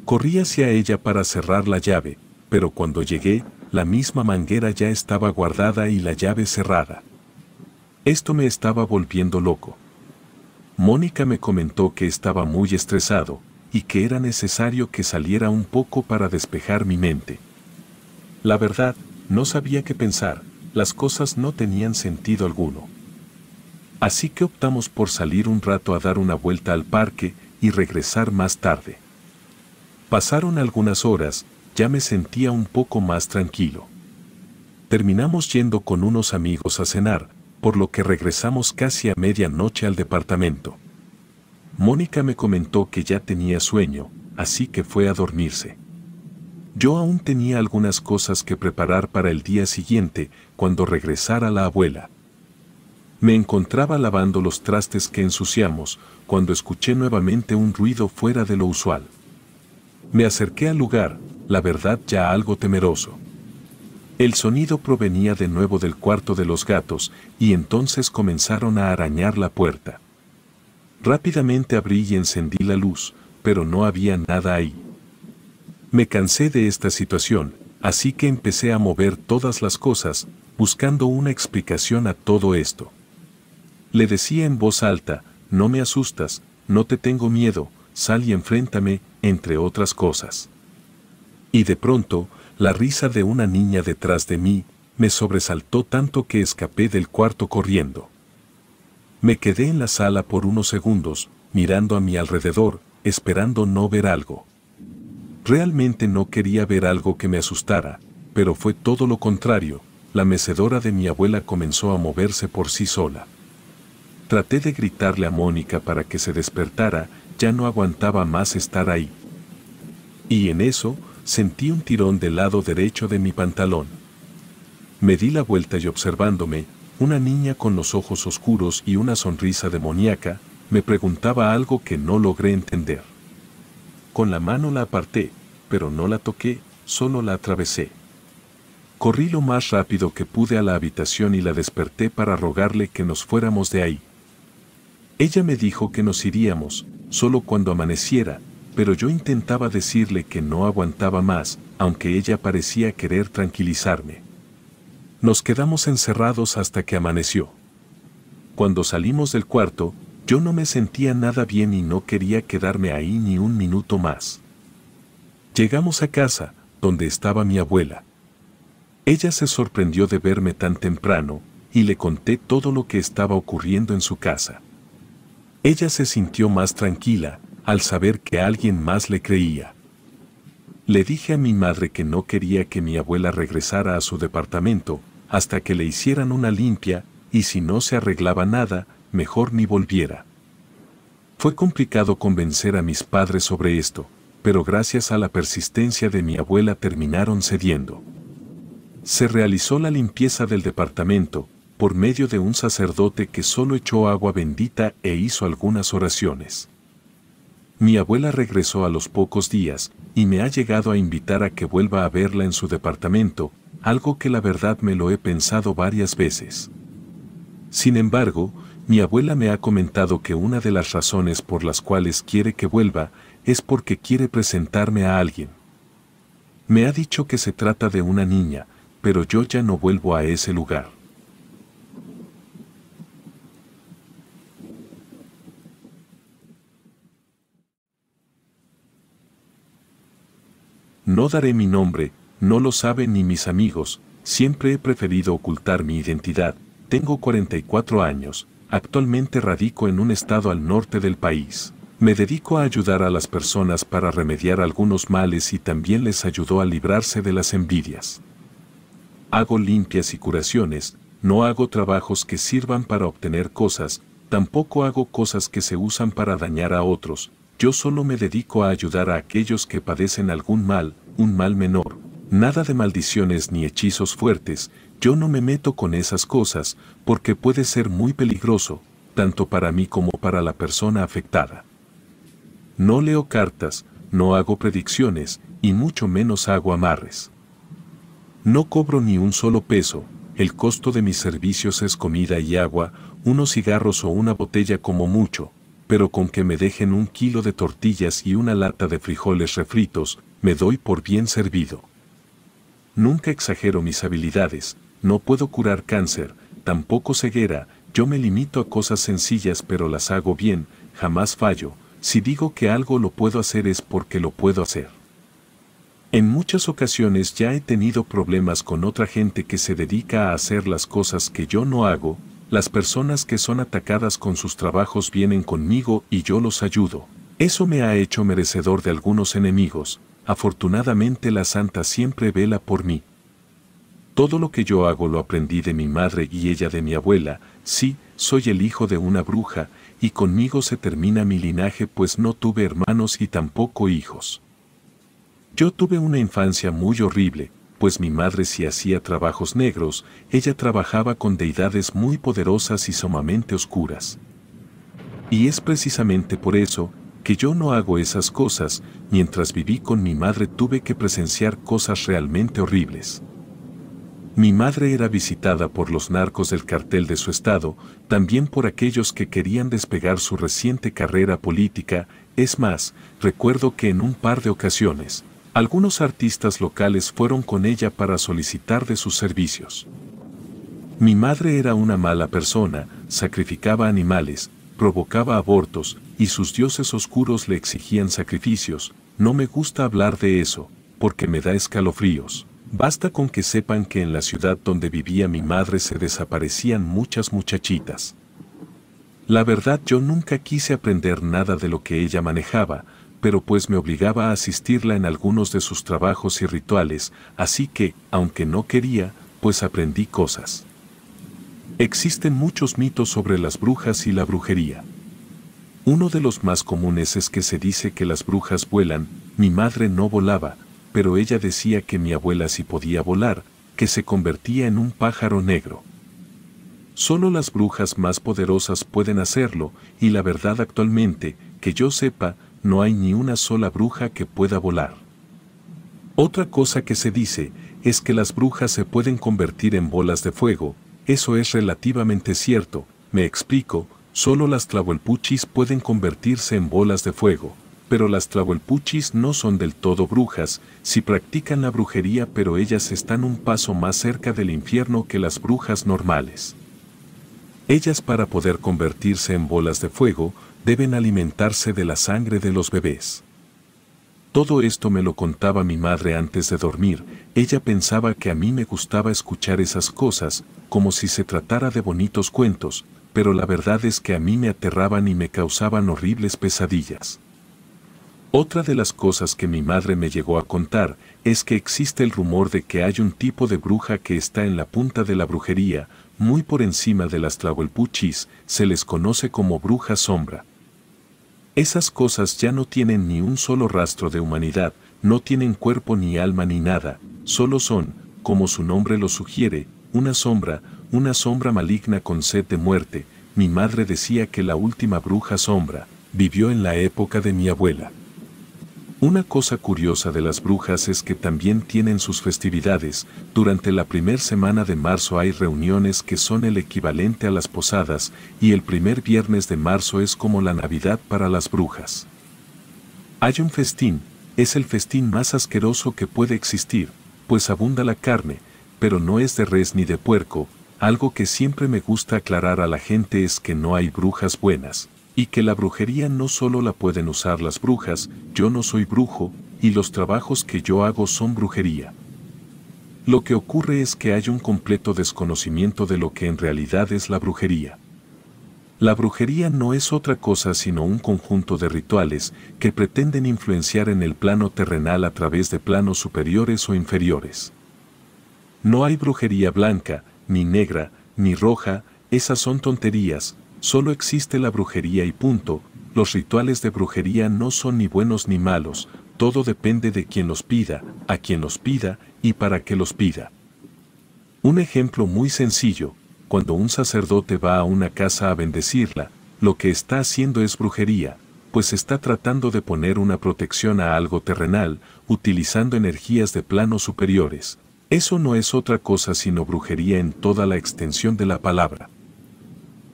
Corrí hacia ella para cerrar la llave, pero cuando llegué, la misma manguera ya estaba guardada y la llave cerrada. Esto me estaba volviendo loco. Mónica me comentó que estaba muy estresado, y que era necesario que saliera un poco para despejar mi mente. La verdad, no sabía qué pensar, las cosas no tenían sentido alguno. Así que optamos por salir un rato a dar una vuelta al parque y regresar más tarde. Pasaron algunas horas, ya me sentía un poco más tranquilo. Terminamos yendo con unos amigos a cenar, por lo que regresamos casi a medianoche al departamento. Mónica me comentó que ya tenía sueño, así que fue a dormirse. Yo aún tenía algunas cosas que preparar para el día siguiente, cuando regresara la abuela. Me encontraba lavando los trastes que ensuciamos, cuando escuché nuevamente un ruido fuera de lo usual. Me acerqué al lugar, la verdad ya algo temeroso. El sonido provenía de nuevo del cuarto de los gatos, y entonces comenzaron a arañar la puerta. Rápidamente abrí y encendí la luz, pero no había nada ahí. Me cansé de esta situación, así que empecé a mover todas las cosas, buscando una explicación a todo esto. Le decía en voz alta, no me asustas, no te tengo miedo, sal y enfréntame, entre otras cosas. Y de pronto, la risa de una niña detrás de mí, me sobresaltó tanto que escapé del cuarto corriendo. Me quedé en la sala por unos segundos, mirando a mi alrededor, esperando no ver algo. Realmente no quería ver algo que me asustara, pero fue todo lo contrario, la mecedora de mi abuela comenzó a moverse por sí sola. Traté de gritarle a Mónica para que se despertara, ya no aguantaba más estar ahí. Y en eso, sentí un tirón del lado derecho de mi pantalón. Me di la vuelta y observándome, una niña con los ojos oscuros y una sonrisa demoníaca, me preguntaba algo que no logré entender. Con la mano la aparté, pero no la toqué, solo la atravesé. Corrí lo más rápido que pude a la habitación y la desperté para rogarle que nos fuéramos de ahí. Ella me dijo que nos iríamos, solo cuando amaneciera, pero yo intentaba decirle que no aguantaba más, aunque ella parecía querer tranquilizarme. Nos quedamos encerrados hasta que amaneció. Cuando salimos del cuarto, yo no me sentía nada bien y no quería quedarme ahí ni un minuto más. Llegamos a casa, donde estaba mi abuela. Ella se sorprendió de verme tan temprano, y le conté todo lo que estaba ocurriendo en su casa. Ella se sintió más tranquila, al saber que alguien más le creía. Le dije a mi madre que no quería que mi abuela regresara a su departamento, hasta que le hicieran una limpia, y si no se arreglaba nada, mejor ni volviera. Fue complicado convencer a mis padres sobre esto, pero gracias a la persistencia de mi abuela terminaron cediendo. Se realizó la limpieza del departamento, por medio de un sacerdote que solo echó agua bendita e hizo algunas oraciones. Mi abuela regresó a los pocos días, y me ha llegado a invitar a que vuelva a verla en su departamento, algo que la verdad me lo he pensado varias veces. Sin embargo, mi abuela me ha comentado que una de las razones por las cuales quiere que vuelva es porque quiere presentarme a alguien. Me ha dicho que se trata de una niña, pero yo ya no vuelvo a ese lugar. No daré mi nombre, no lo saben ni mis amigos, siempre he preferido ocultar mi identidad. Tengo 44 años, actualmente radico en un estado al norte del país. Me dedico a ayudar a las personas para remediar algunos males y también les ayudo a librarse de las envidias. Hago limpias y curaciones, no hago trabajos que sirvan para obtener cosas, tampoco hago cosas que se usan para dañar a otros. Yo solo me dedico a ayudar a aquellos que padecen algún mal, un mal menor. Nada de maldiciones ni hechizos fuertes, yo no me meto con esas cosas, porque puede ser muy peligroso, tanto para mí como para la persona afectada. No leo cartas, no hago predicciones, y mucho menos hago amarres. No cobro ni un solo peso, el costo de mis servicios es comida y agua, unos cigarros o una botella como mucho, pero con que me dejen 1 kilo de tortillas y una lata de frijoles refritos, me doy por bien servido. Nunca exagero mis habilidades, no puedo curar cáncer, tampoco ceguera, yo me limito a cosas sencillas pero las hago bien, jamás fallo, si digo que algo lo puedo hacer es porque lo puedo hacer. En muchas ocasiones ya he tenido problemas con otra gente que se dedica a hacer las cosas que yo no hago. Las personas que son atacadas con sus trabajos vienen conmigo y yo los ayudo. Eso me ha hecho merecedor de algunos enemigos. Afortunadamente la Santa siempre vela por mí. Todo lo que yo hago lo aprendí de mi madre y ella de mi abuela. Sí, soy el hijo de una bruja, y conmigo se termina mi linaje pues no tuve hermanos y tampoco hijos. Yo tuve una infancia muy horrible, pues mi madre sí hacía trabajos negros, ella trabajaba con deidades muy poderosas y sumamente oscuras. Y es precisamente por eso que yo no hago esas cosas. Mientras viví con mi madre tuve que presenciar cosas realmente horribles. Mi madre era visitada por los narcos del cartel de su estado, también por aquellos que querían despegar su reciente carrera política. Es más, recuerdo que en un par de ocasiones, algunos artistas locales fueron con ella para solicitar de sus servicios. Mi madre era una mala persona, sacrificaba animales, provocaba abortos, y sus dioses oscuros le exigían sacrificios. No me gusta hablar de eso, porque me da escalofríos. Basta con que sepan que en la ciudad donde vivía mi madre se desaparecían muchas muchachitas. La verdad yo nunca quise aprender nada de lo que ella manejaba, pero pues me obligaba a asistirla en algunos de sus trabajos y rituales, así que, aunque no quería, pues aprendí cosas. Existen muchos mitos sobre las brujas y la brujería. Uno de los más comunes es que se dice que las brujas vuelan. Mi madre no volaba, pero ella decía que mi abuela sí podía volar, que se convertía en un pájaro negro. Solo las brujas más poderosas pueden hacerlo, y la verdad actualmente, que yo sepa, no hay ni una sola bruja que pueda volar. Otra cosa que se dice, es que las brujas se pueden convertir en bolas de fuego. Eso es relativamente cierto, me explico, solo las tlahuelpuchis pueden convertirse en bolas de fuego, pero las tlahuelpuchis no son del todo brujas, sí practican la brujería pero ellas están un paso más cerca del infierno que las brujas normales. Ellas para poder convertirse en bolas de fuego, deben alimentarse de la sangre de los bebés. Todo esto me lo contaba mi madre antes de dormir. Ella pensaba que a mí me gustaba escuchar esas cosas, como si se tratara de bonitos cuentos, pero la verdad es que a mí me aterraban y me causaban horribles pesadillas. Otra de las cosas que mi madre me llegó a contar es que existe el rumor de que hay un tipo de bruja que está en la punta de la brujería, muy por encima de las tlahuelpuchis, se les conoce como bruja sombra. Esas cosas ya no tienen ni un solo rastro de humanidad, no tienen cuerpo ni alma ni nada, solo son, como su nombre lo sugiere, una sombra maligna con sed de muerte. Mi madre decía que la última bruja sombra vivió en la época de mi abuela. Una cosa curiosa de las brujas es que también tienen sus festividades. Durante la primera semana de marzo hay reuniones que son el equivalente a las posadas, y el primer viernes de marzo es como la Navidad para las brujas. Hay un festín, es el festín más asqueroso que puede existir, pues abunda la carne, pero no es de res ni de puerco. Algo que siempre me gusta aclarar a la gente es que no hay brujas buenas. Y que la brujería no solo la pueden usar las brujas, yo no soy brujo, y los trabajos que yo hago son brujería. Lo que ocurre es que hay un completo desconocimiento de lo que en realidad es la brujería. La brujería no es otra cosa sino un conjunto de rituales que pretenden influenciar en el plano terrenal a través de planos superiores o inferiores. No hay brujería blanca, ni negra, ni roja, esas son tonterías. Solo existe la brujería y punto. Los rituales de brujería no son ni buenos ni malos, todo depende de quien los pida, a quien los pida y para qué los pida. Un ejemplo muy sencillo: cuando un sacerdote va a una casa a bendecirla, lo que está haciendo es brujería, pues está tratando de poner una protección a algo terrenal, utilizando energías de planos superiores. Eso no es otra cosa sino brujería en toda la extensión de la palabra.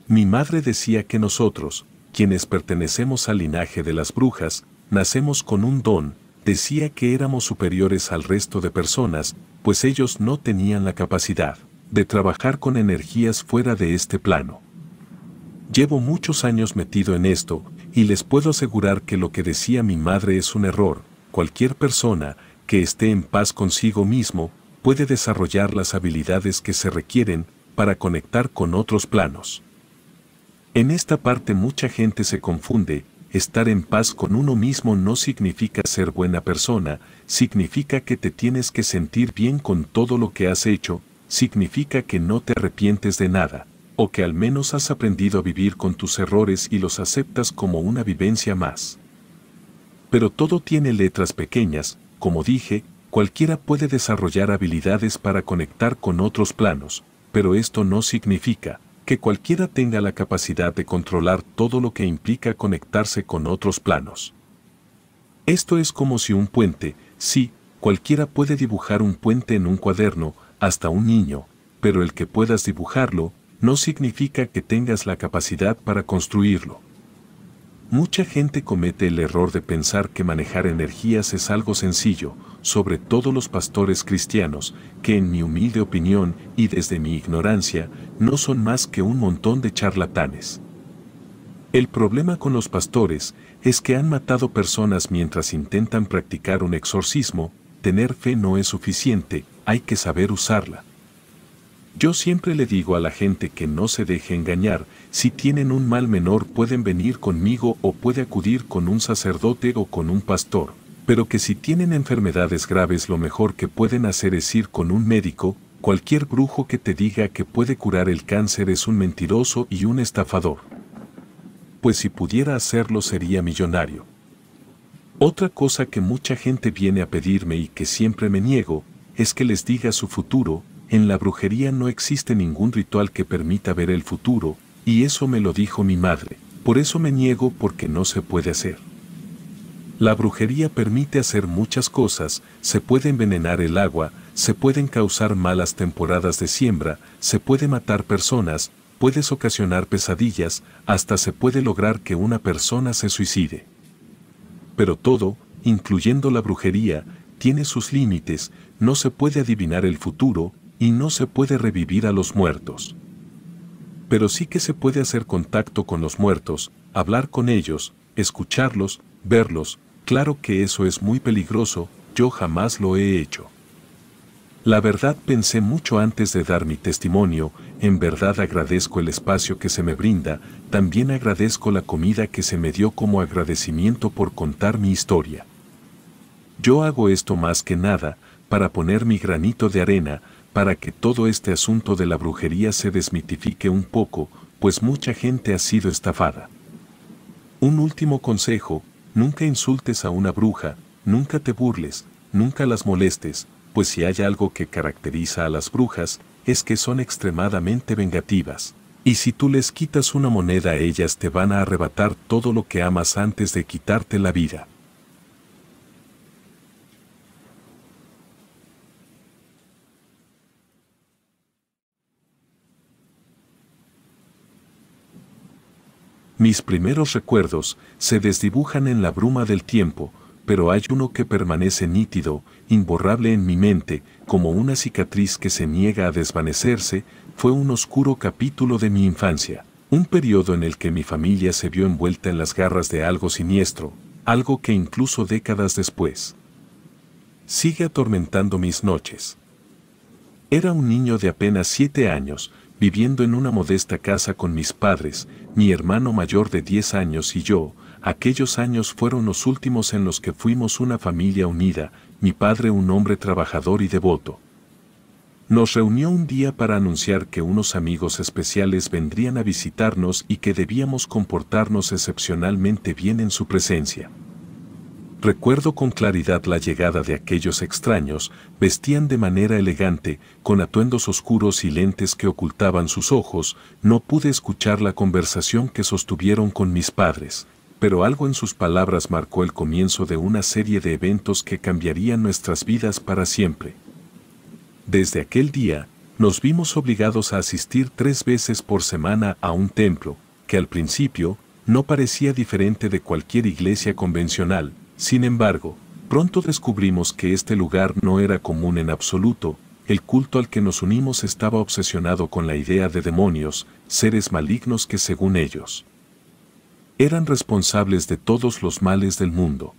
Mi madre decía que nosotros, quienes pertenecemos al linaje de las brujas, nacemos con un don. Decía que éramos superiores al resto de personas, pues ellos no tenían la capacidad de trabajar con energías fuera de este plano. Llevo muchos años metido en esto, y les puedo asegurar que lo que decía mi madre es un error. Cualquier persona que esté en paz consigo mismo puede desarrollar las habilidades que se requieren para conectar con otros planos. En esta parte mucha gente se confunde. Estar en paz con uno mismo no significa ser buena persona, significa que te tienes que sentir bien con todo lo que has hecho, significa que no te arrepientes de nada, o que al menos has aprendido a vivir con tus errores y los aceptas como una vivencia más. Pero todo tiene letras pequeñas. Como dije, cualquiera puede desarrollar habilidades para conectar con otros planos, pero esto no significa que cualquiera tenga la capacidad de controlar todo lo que implica conectarse con otros planos. Esto es como si un puente, sí, cualquiera puede dibujar un puente en un cuaderno, hasta un niño, pero el que puedas dibujarlo, no significa que tengas la capacidad para construirlo. Mucha gente comete el error de pensar que manejar energías es algo sencillo, sobre todo los pastores cristianos, que en mi humilde opinión y desde mi ignorancia, no son más que un montón de charlatanes. El problema con los pastores es que han matado personas mientras intentan practicar un exorcismo. Tener fe no es suficiente, hay que saber usarla. Yo siempre le digo a la gente que no se deje engañar. Si tienen un mal menor pueden venir conmigo o puede acudir con un sacerdote o con un pastor, pero que si tienen enfermedades graves lo mejor que pueden hacer es ir con un médico. Cualquier brujo que te diga que puede curar el cáncer es un mentiroso y un estafador. Pues si pudiera hacerlo sería millonario. Otra cosa que mucha gente viene a pedirme y que siempre me niego, es que les diga su futuro. En la brujería no existe ningún ritual que permita ver el futuro, y eso me lo dijo mi madre. Por eso me niego, porque no se puede hacer. La brujería permite hacer muchas cosas. Se puede envenenar el agua, se pueden causar malas temporadas de siembra, se puede matar personas, puedes ocasionar pesadillas, hasta se puede lograr que una persona se suicide. Pero todo, incluyendo la brujería, tiene sus límites. No se puede adivinar el futuro, y no se puede revivir a los muertos. Pero sí que se puede hacer contacto con los muertos, hablar con ellos, escucharlos, verlos, Claro que eso es muy peligroso, yo jamás lo he hecho. La verdad pensé mucho antes de dar mi testimonio, en verdad agradezco el espacio que se me brinda, también agradezco la comida que se me dio como agradecimiento por contar mi historia. Yo hago esto más que nada, para poner mi granito de arena, para que todo este asunto de la brujería se desmitifique un poco, pues mucha gente ha sido estafada. Un último consejo, nunca insultes a una bruja, nunca te burles, nunca las molestes, pues si hay algo que caracteriza a las brujas, es que son extremadamente vengativas. Y si tú les quitas una moneda, ellas te van a arrebatar todo lo que amas antes de quitarte la vida. Mis primeros recuerdos se desdibujan en la bruma del tiempo, pero hay uno que permanece nítido, imborrable en mi mente, como una cicatriz que se niega a desvanecerse. Fue un oscuro capítulo de mi infancia, un periodo en el que mi familia se vio envuelta en las garras de algo siniestro, algo que incluso décadas después sigue atormentando mis noches. Era un niño de apenas 7 años, viviendo en una modesta casa con mis padres, mi hermano mayor de 10 años y yo. Aquellos años fueron los últimos en los que fuimos una familia unida, mi padre un hombre trabajador y devoto. Nos reunió un día para anunciar que unos amigos especiales vendrían a visitarnos y que debíamos comportarnos excepcionalmente bien en su presencia. Recuerdo con claridad la llegada de aquellos extraños. Vestían de manera elegante, con atuendos oscuros y lentes que ocultaban sus ojos. No pude escuchar la conversación que sostuvieron con mis padres, pero algo en sus palabras marcó el comienzo de una serie de eventos que cambiarían nuestras vidas para siempre. Desde aquel día, nos vimos obligados a asistir 3 veces por semana a un templo, que al principio no parecía diferente de cualquier iglesia convencional. Sin embargo, pronto descubrimos que este lugar no era común en absoluto. El culto al que nos unimos estaba obsesionado con la idea de demonios, seres malignos que según ellos eran responsables de todos los males del mundo.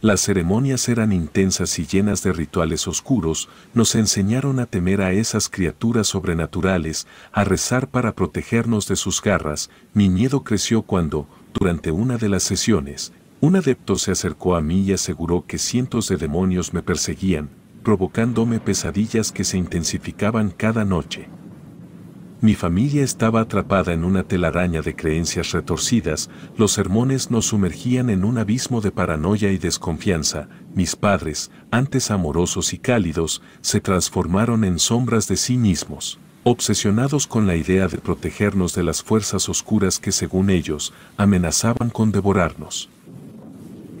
Las ceremonias eran intensas y llenas de rituales oscuros. Nos enseñaron a temer a esas criaturas sobrenaturales, a rezar para protegernos de sus garras. Mi miedo creció cuando, durante una de las sesiones, un adepto se acercó a mí y aseguró que cientos de demonios me perseguían, provocándome pesadillas que se intensificaban cada noche. Mi familia estaba atrapada en una telaraña de creencias retorcidas. Los sermones nos sumergían en un abismo de paranoia y desconfianza. Mis padres, antes amorosos y cálidos, se transformaron en sombras de sí mismos, obsesionados con la idea de protegernos de las fuerzas oscuras que, según ellos, amenazaban con devorarnos.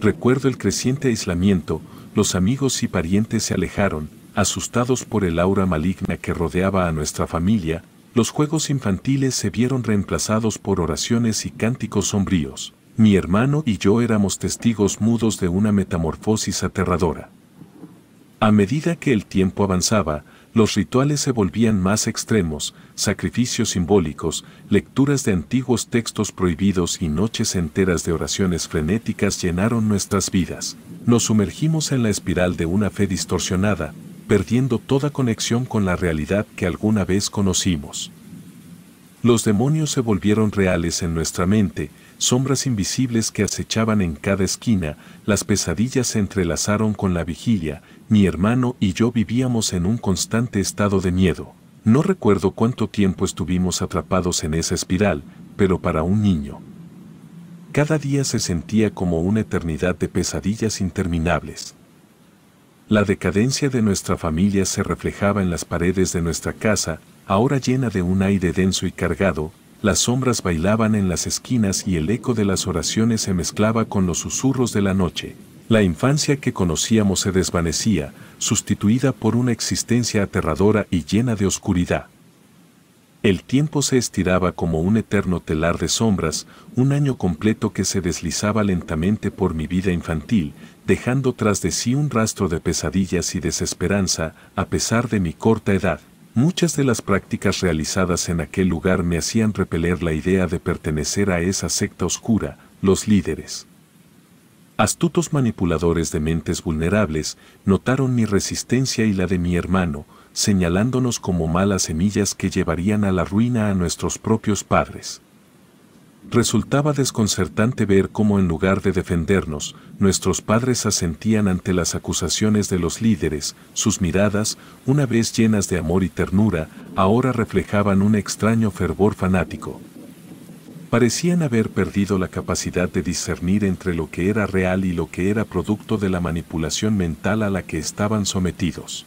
Recuerdo el creciente aislamiento. Los amigos y parientes se alejaron, asustados por el aura maligna que rodeaba a nuestra familia. Los juegos infantiles se vieron reemplazados por oraciones y cánticos sombríos. Mi hermano y yo éramos testigos mudos de una metamorfosis aterradora. A medida que el tiempo avanzaba, los rituales se volvían más extremos, sacrificios simbólicos, lecturas de antiguos textos prohibidos y noches enteras de oraciones frenéticas llenaron nuestras vidas. Nos sumergimos en la espiral de una fe distorsionada, perdiendo toda conexión con la realidad que alguna vez conocimos. Los demonios se volvieron reales en nuestra mente, sombras invisibles que acechaban en cada esquina. Las pesadillas se entrelazaron con la vigilia. Mi hermano y yo vivíamos en un constante estado de miedo. No recuerdo cuánto tiempo estuvimos atrapados en esa espiral, pero para un niño, cada día se sentía como una eternidad de pesadillas interminables. La decadencia de nuestra familia se reflejaba en las paredes de nuestra casa, ahora llena de un aire denso y cargado. Las sombras bailaban en las esquinas y el eco de las oraciones se mezclaba con los susurros de la noche. La infancia que conocíamos se desvanecía, sustituida por una existencia aterradora y llena de oscuridad. El tiempo se estiraba como un eterno telar de sombras, un año completo que se deslizaba lentamente por mi vida infantil, dejando tras de sí un rastro de pesadillas y desesperanza. A pesar de mi corta edad, muchas de las prácticas realizadas en aquel lugar me hacían repeler la idea de pertenecer a esa secta oscura. Los líderes Astutos manipuladores de mentes vulnerables notaron mi resistencia y la de mi hermano, señalándonos como malas semillas que llevarían a la ruina a nuestros propios padres. Resultaba desconcertante ver cómo en lugar de defendernos, nuestros padres asentían ante las acusaciones de los líderes. Sus miradas, una vez llenas de amor y ternura, ahora reflejaban un extraño fervor fanático. Parecían haber perdido la capacidad de discernir entre lo que era real y lo que era producto de la manipulación mental a la que estaban sometidos.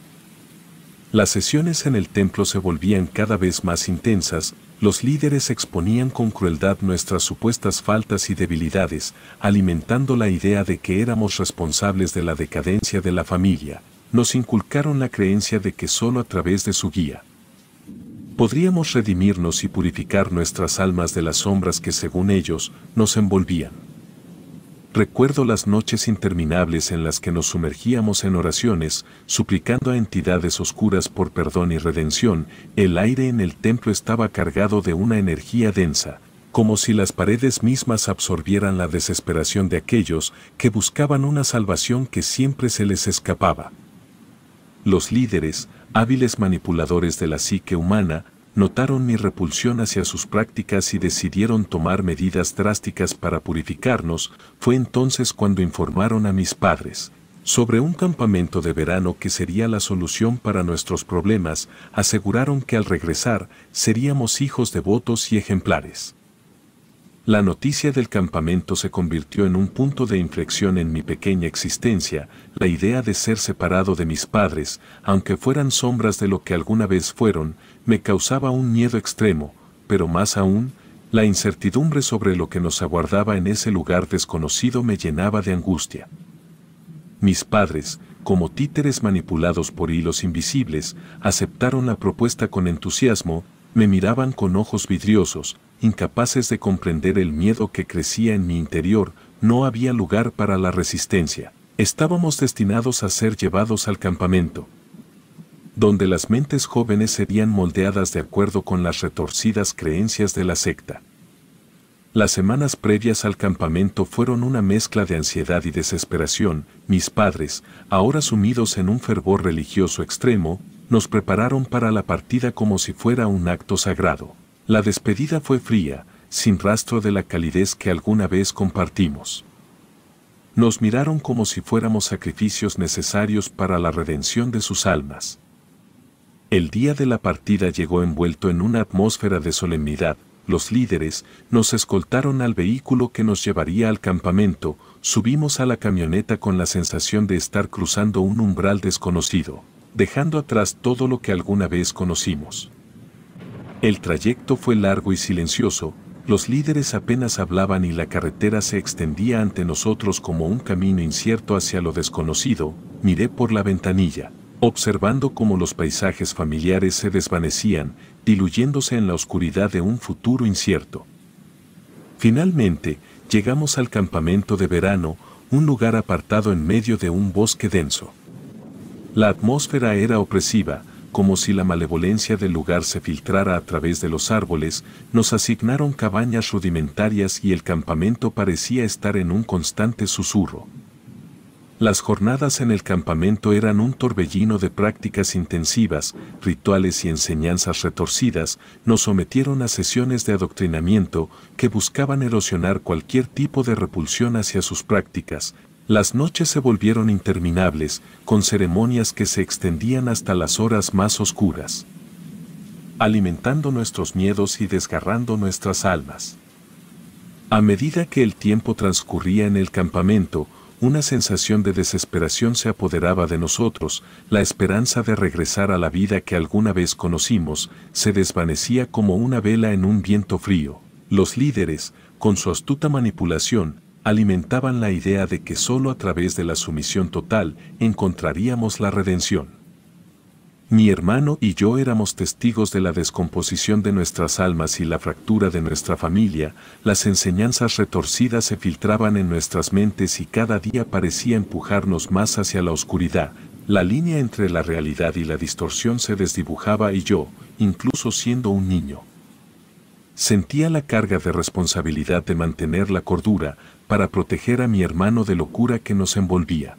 Las sesiones en el templo se volvían cada vez más intensas, los líderes exponían con crueldad nuestras supuestas faltas y debilidades, alimentando la idea de que éramos responsables de la decadencia de la familia. Nos inculcaron la creencia de que solo a través de su guía podríamos redimirnos y purificar nuestras almas de las sombras que, según ellos, nos envolvían. Recuerdo las noches interminables en las que nos sumergíamos en oraciones, suplicando a entidades oscuras por perdón y redención. El aire en el templo estaba cargado de una energía densa, como si las paredes mismas absorbieran la desesperación de aquellos que buscaban una salvación que siempre se les escapaba. Los líderes, hábiles manipuladores de la psique humana, notaron mi repulsión hacia sus prácticas y decidieron tomar medidas drásticas para purificarnos. Fue entonces cuando informaron a mis padres sobre un campamento de verano que sería la solución para nuestros problemas. Aseguraron que al regresar seríamos hijos devotos y ejemplares. La noticia del campamento se convirtió en un punto de inflexión en mi pequeña existencia. La idea de ser separado de mis padres, aunque fueran sombras de lo que alguna vez fueron, me causaba un miedo extremo, pero más aún, la incertidumbre sobre lo que nos aguardaba en ese lugar desconocido me llenaba de angustia. Mis padres, como títeres manipulados por hilos invisibles, aceptaron la propuesta con entusiasmo. Me miraban con ojos vidriosos, incapaces de comprender el miedo que crecía en mi interior. No había lugar para la resistencia. Estábamos destinados a ser llevados al campamento, donde las mentes jóvenes serían moldeadas de acuerdo con las retorcidas creencias de la secta. Las semanas previas al campamento fueron una mezcla de ansiedad y desesperación. Mis padres, ahora sumidos en un fervor religioso extremo, nos prepararon para la partida como si fuera un acto sagrado. La despedida fue fría, sin rastro de la calidez que alguna vez compartimos. Nos miraron como si fuéramos sacrificios necesarios para la redención de sus almas. El día de la partida llegó envuelto en una atmósfera de solemnidad. Los líderes nos escoltaron al vehículo que nos llevaría al campamento. Subimos a la camioneta con la sensación de estar cruzando un umbral desconocido, dejando atrás todo lo que alguna vez conocimos. El trayecto fue largo y silencioso. Los líderes apenas hablaban y la carretera se extendía ante nosotros como un camino incierto hacia lo desconocido. Miré por la ventanilla, observando cómo los paisajes familiares se desvanecían, diluyéndose en la oscuridad de un futuro incierto. Finalmente, llegamos al campamento de verano, un lugar apartado en medio de un bosque denso. La atmósfera era opresiva, como si la malevolencia del lugar se filtrara a través de los árboles. Nos asignaron cabañas rudimentarias y el campamento parecía estar en un constante susurro. Las jornadas en el campamento eran un torbellino de prácticas intensivas, rituales y enseñanzas retorcidas. Nos sometieron a sesiones de adoctrinamiento que buscaban erosionar cualquier tipo de repulsión hacia sus prácticas. Las noches se volvieron interminables, con ceremonias que se extendían hasta las horas más oscuras, alimentando nuestros miedos y desgarrando nuestras almas. A medida que el tiempo transcurría en el campamento, una sensación de desesperación se apoderaba de nosotros. La esperanza de regresar a la vida que alguna vez conocimos se desvanecía como una vela en un viento frío. Los líderes, con su astuta manipulación, alimentaban la idea de que solo a través de la sumisión total encontraríamos la redención. Mi hermano y yo éramos testigos de la descomposición de nuestras almas y la fractura de nuestra familia. Las enseñanzas retorcidas se filtraban en nuestras mentes y cada día parecía empujarnos más hacia la oscuridad. La línea entre la realidad y la distorsión se desdibujaba y yo, incluso siendo un niño, Sentía la carga de responsabilidad de mantener la cordura para proteger a mi hermano de locura que nos envolvía.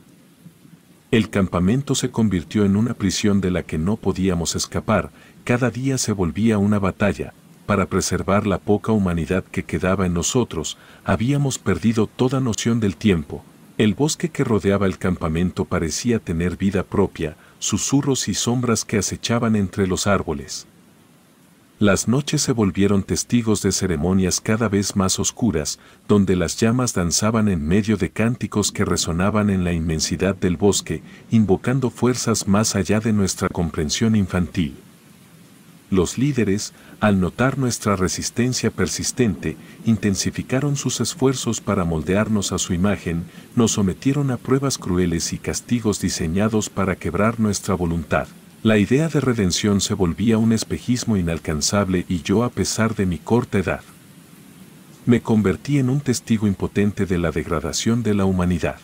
El campamento se convirtió en una prisión de la que no podíamos escapar, cada día se volvía una batalla. Para preservar la poca humanidad que quedaba en nosotros, habíamos perdido toda noción del tiempo. El bosque que rodeaba el campamento parecía tener vida propia, susurros y sombras que acechaban entre los árboles. Las noches se volvieron testigos de ceremonias cada vez más oscuras, donde las llamas danzaban en medio de cánticos que resonaban en la inmensidad del bosque, invocando fuerzas más allá de nuestra comprensión infantil. Los líderes, al notar nuestra resistencia persistente, intensificaron sus esfuerzos para moldearnos a su imagen, nos sometieron a pruebas crueles y castigos diseñados para quebrar nuestra voluntad. La idea de redención se volvía un espejismo inalcanzable y yo, a pesar de mi corta edad, me convertí en un testigo impotente de la degradación de la humanidad.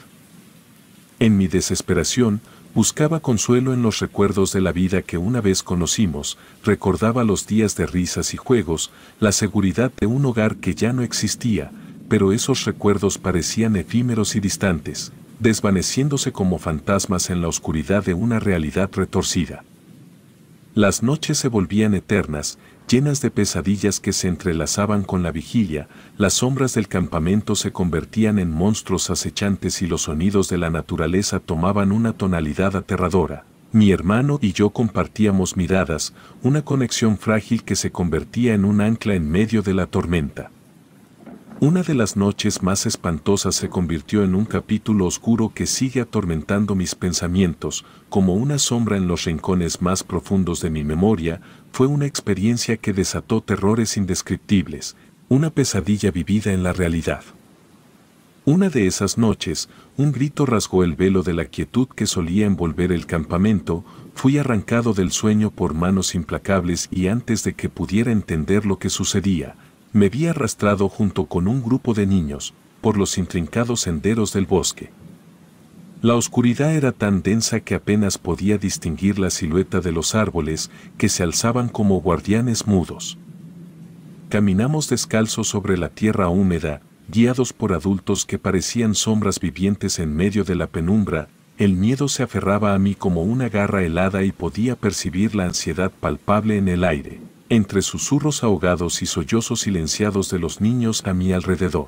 En mi desesperación, buscaba consuelo en los recuerdos de la vida que una vez conocimos, recordaba los días de risas y juegos, la seguridad de un hogar que ya no existía, pero esos recuerdos parecían efímeros y distantes, desvaneciéndose como fantasmas en la oscuridad de una realidad retorcida. Las noches se volvían eternas, llenas de pesadillas que se entrelazaban con la vigilia, las sombras del campamento se convertían en monstruos acechantes y los sonidos de la naturaleza tomaban una tonalidad aterradora. Mi hermano y yo compartíamos miradas, una conexión frágil que se convertía en un ancla en medio de la tormenta. Una de las noches más espantosas se convirtió en un capítulo oscuro que sigue atormentando mis pensamientos, como una sombra en los rincones más profundos de mi memoria. Fue una experiencia que desató terrores indescriptibles, una pesadilla vivida en la realidad. Una de esas noches, un grito rasgó el velo de la quietud que solía envolver el campamento. Fui arrancado del sueño por manos implacables y antes de que pudiera entender lo que sucedía, me vi arrastrado junto con un grupo de niños, por los intrincados senderos del bosque. La oscuridad era tan densa que apenas podía distinguir la silueta de los árboles que se alzaban como guardianes mudos. Caminamos descalzos sobre la tierra húmeda, guiados por adultos que parecían sombras vivientes en medio de la penumbra. El miedo se aferraba a mí como una garra helada y podía percibir la ansiedad palpable en el aire, entre susurros ahogados y sollozos silenciados de los niños a mi alrededor.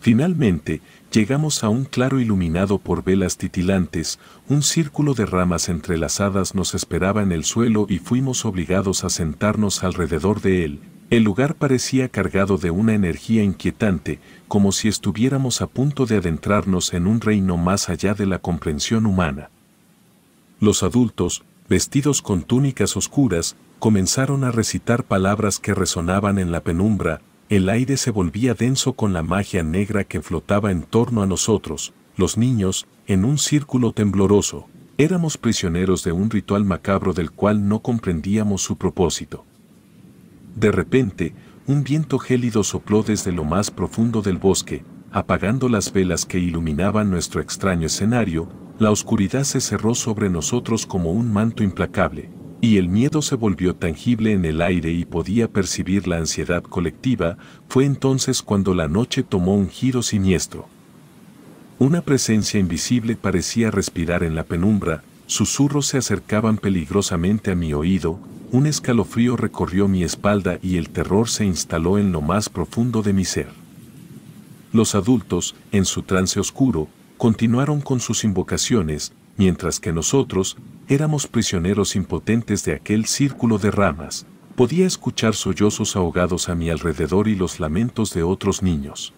Finalmente, llegamos a un claro iluminado por velas titilantes, un círculo de ramas entrelazadas nos esperaba en el suelo y fuimos obligados a sentarnos alrededor de él. El lugar parecía cargado de una energía inquietante, como si estuviéramos a punto de adentrarnos en un reino más allá de la comprensión humana. Los adultos, vestidos con túnicas oscuras, comenzaron a recitar palabras que resonaban en la penumbra. El aire se volvía denso con la magia negra que flotaba en torno a nosotros, los niños, en un círculo tembloroso. Éramos prisioneros de un ritual macabro del cual no comprendíamos su propósito. De repente, un viento gélido sopló desde lo más profundo del bosque, apagando las velas que iluminaban nuestro extraño escenario. La oscuridad se cerró sobre nosotros como un manto implacable, y el miedo se volvió tangible en el aire y podía percibir la ansiedad colectiva. Fue entonces cuando la noche tomó un giro siniestro. Una presencia invisible parecía respirar en la penumbra, susurros se acercaban peligrosamente a mi oído, un escalofrío recorrió mi espalda y el terror se instaló en lo más profundo de mi ser. Los adultos, en su trance oscuro, continuaron con sus invocaciones, mientras que nosotros, éramos prisioneros impotentes de aquel círculo de ramas. Podía escuchar sollozos ahogados a mi alrededor y los lamentos de otros niños.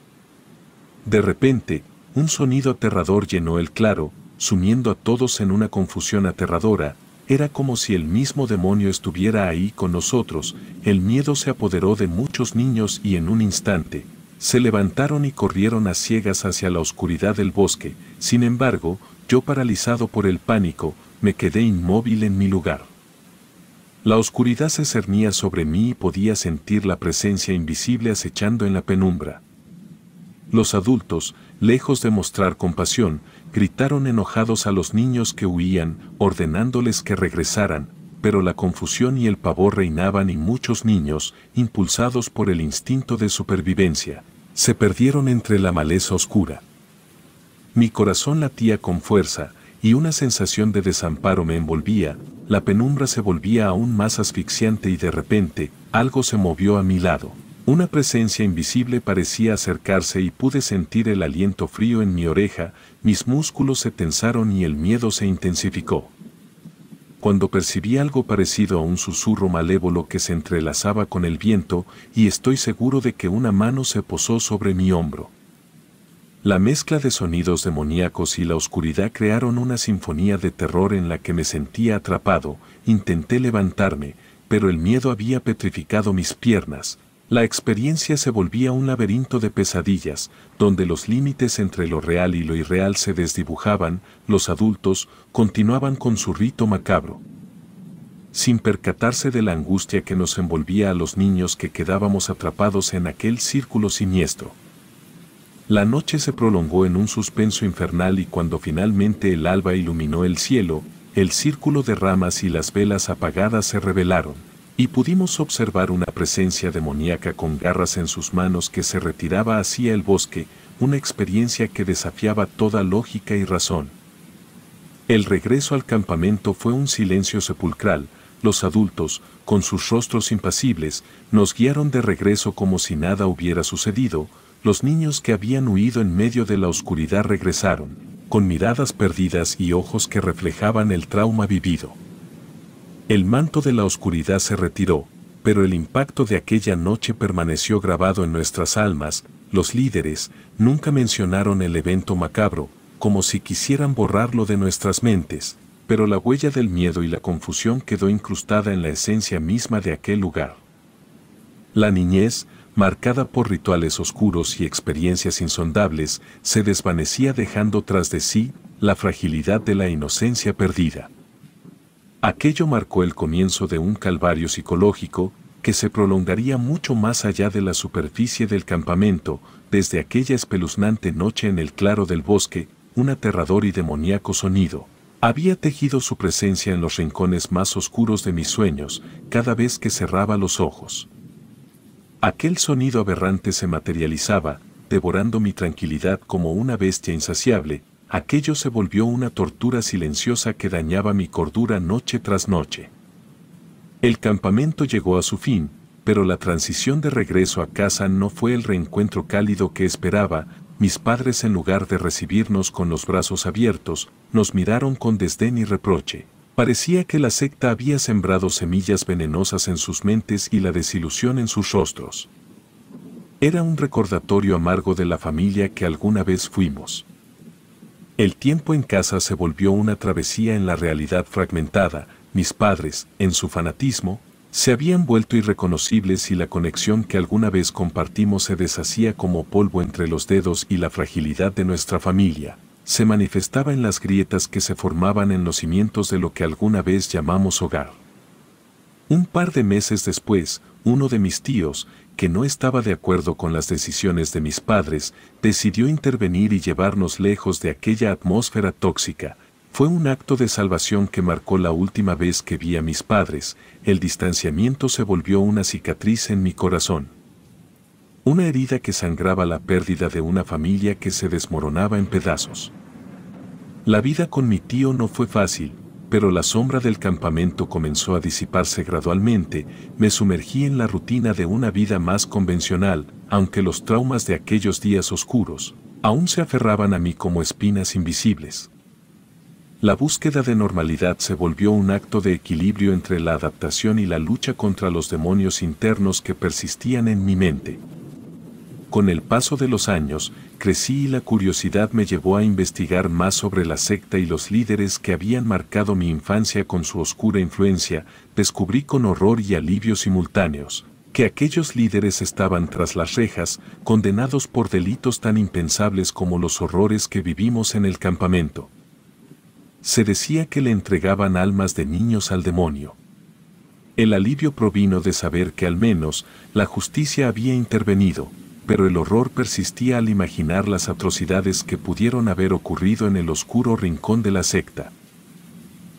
De repente, un sonido aterrador llenó el claro, sumiendo a todos en una confusión aterradora. Era como si el mismo demonio estuviera ahí con nosotros. El miedo se apoderó de muchos niños y en un instante, se levantaron y corrieron a ciegas hacia la oscuridad del bosque. Sin embargo, yo, paralizado por el pánico, me quedé inmóvil en mi lugar. La oscuridad se cernía sobre mí y podía sentir la presencia invisible acechando en la penumbra. Los adultos, lejos de mostrar compasión, gritaron enojados a los niños que huían, ordenándoles que regresaran. pero la confusión y el pavor reinaban y muchos niños, impulsados por el instinto de supervivencia, se perdieron entre la maleza oscura. Mi corazón latía con fuerza, y una sensación de desamparo me envolvía, la penumbra se volvía aún más asfixiante y de repente, algo se movió a mi lado. Una presencia invisible parecía acercarse y pude sentir el aliento frío en mi oreja, mis músculos se tensaron y el miedo se intensificó. Cuando percibí algo parecido a un susurro malévolo que se entrelazaba con el viento, y estoy seguro de que una mano se posó sobre mi hombro. La mezcla de sonidos demoníacos y la oscuridad crearon una sinfonía de terror en la que me sentía atrapado. Intenté levantarme, pero el miedo había petrificado mis piernas. La experiencia se volvía un laberinto de pesadillas, donde los límites entre lo real y lo irreal se desdibujaban. Los adultos continuaban con su rito macabro, sin percatarse de la angustia que nos envolvía a los niños que quedábamos atrapados en aquel círculo siniestro. La noche se prolongó en un suspenso infernal y cuando finalmente el alba iluminó el cielo, el círculo de ramas y las velas apagadas se revelaron, y pudimos observar una presencia demoníaca con garras en sus manos que se retiraba hacia el bosque, una experiencia que desafiaba toda lógica y razón. El regreso al campamento fue un silencio sepulcral. Los adultos, con sus rostros impasibles, nos guiaron de regreso como si nada hubiera sucedido. Los niños que habían huido en medio de la oscuridad regresaron, con miradas perdidas y ojos que reflejaban el trauma vivido. El manto de la oscuridad se retiró, pero el impacto de aquella noche permaneció grabado en nuestras almas. Los líderes nunca mencionaron el evento macabro, como si quisieran borrarlo de nuestras mentes, pero la huella del miedo y la confusión quedó incrustada en la esencia misma de aquel lugar. La niñez, marcada por rituales oscuros y experiencias insondables, se desvanecía dejando tras de sí la fragilidad de la inocencia perdida. Aquello marcó el comienzo de un calvario psicológico que se prolongaría mucho más allá de la superficie del campamento. Desde aquella espeluznante noche en el claro del bosque, un aterrador y demoníaco sonido había tejido su presencia en los rincones más oscuros de mis sueños, cada vez que cerraba los ojos. Aquel sonido aberrante se materializaba, devorando mi tranquilidad como una bestia insaciable. Aquello se volvió una tortura silenciosa que dañaba mi cordura noche tras noche. El campamento llegó a su fin, pero la transición de regreso a casa no fue el reencuentro cálido que esperaba. Mis padres, en lugar de recibirnos con los brazos abiertos, nos miraron con desdén y reproche. Parecía que la secta había sembrado semillas venenosas en sus mentes y la desilusión en sus rostros. Era un recordatorio amargo de la familia que alguna vez fuimos. El tiempo en casa se volvió una travesía en la realidad fragmentada. Mis padres, en su fanatismo, se habían vuelto irreconocibles y la conexión que alguna vez compartimos se deshacía como polvo entre los dedos y la fragilidad de nuestra familia se manifestaba en las grietas que se formaban en los cimientos de lo que alguna vez llamamos hogar. Un par de meses después, uno de mis tíos, que no estaba de acuerdo con las decisiones de mis padres, decidió intervenir y llevarnos lejos de aquella atmósfera tóxica. Fue un acto de salvación que marcó la última vez que vi a mis padres. El distanciamiento se volvió una cicatriz en mi corazón. Una herida que sangraba, la pérdida de una familia que se desmoronaba en pedazos. La vida con mi tío no fue fácil, pero la sombra del campamento comenzó a disiparse gradualmente. Me sumergí en la rutina de una vida más convencional, aunque los traumas de aquellos días oscuros aún se aferraban a mí como espinas invisibles. La búsqueda de normalidad se volvió un acto de equilibrio entre la adaptación y la lucha contra los demonios internos que persistían en mi mente. Con el paso de los años, crecí y la curiosidad me llevó a investigar más sobre la secta y los líderes que habían marcado mi infancia con su oscura influencia. Descubrí con horror y alivio simultáneos que aquellos líderes estaban tras las rejas, condenados por delitos tan impensables como los horrores que vivimos en el campamento. Se decía que le entregaban almas de niños al demonio. El alivio provino de saber que al menos la justicia había intervenido, pero el horror persistía al imaginar las atrocidades que pudieron haber ocurrido en el oscuro rincón de la secta.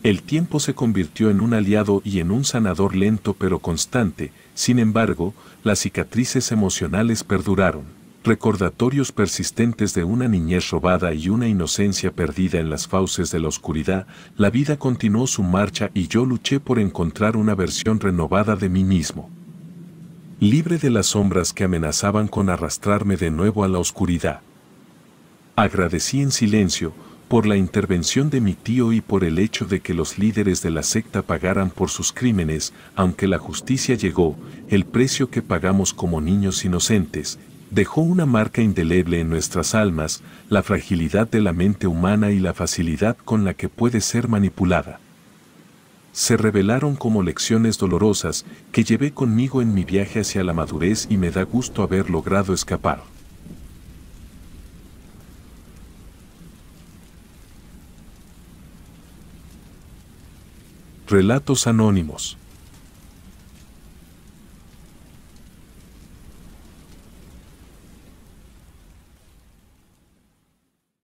El tiempo se convirtió en un aliado y en un sanador lento pero constante. Sin embargo, las cicatrices emocionales perduraron. Recordatorios persistentes de una niñez robada y una inocencia perdida en las fauces de la oscuridad. La vida continuó su marcha y yo luché por encontrar una versión renovada de mí mismo, libre de las sombras que amenazaban con arrastrarme de nuevo a la oscuridad. Agradecí en silencio por la intervención de mi tío y por el hecho de que los líderes de la secta pagaran por sus crímenes. Aunque la justicia llegó, el precio que pagamos como niños inocentes dejó una marca indeleble en nuestras almas, la fragilidad de la mente humana y la facilidad con la que puede ser manipulada. Se revelaron como lecciones dolorosas que llevé conmigo en mi viaje hacia la madurez y me da gusto haber logrado escapar. Relatos anónimos.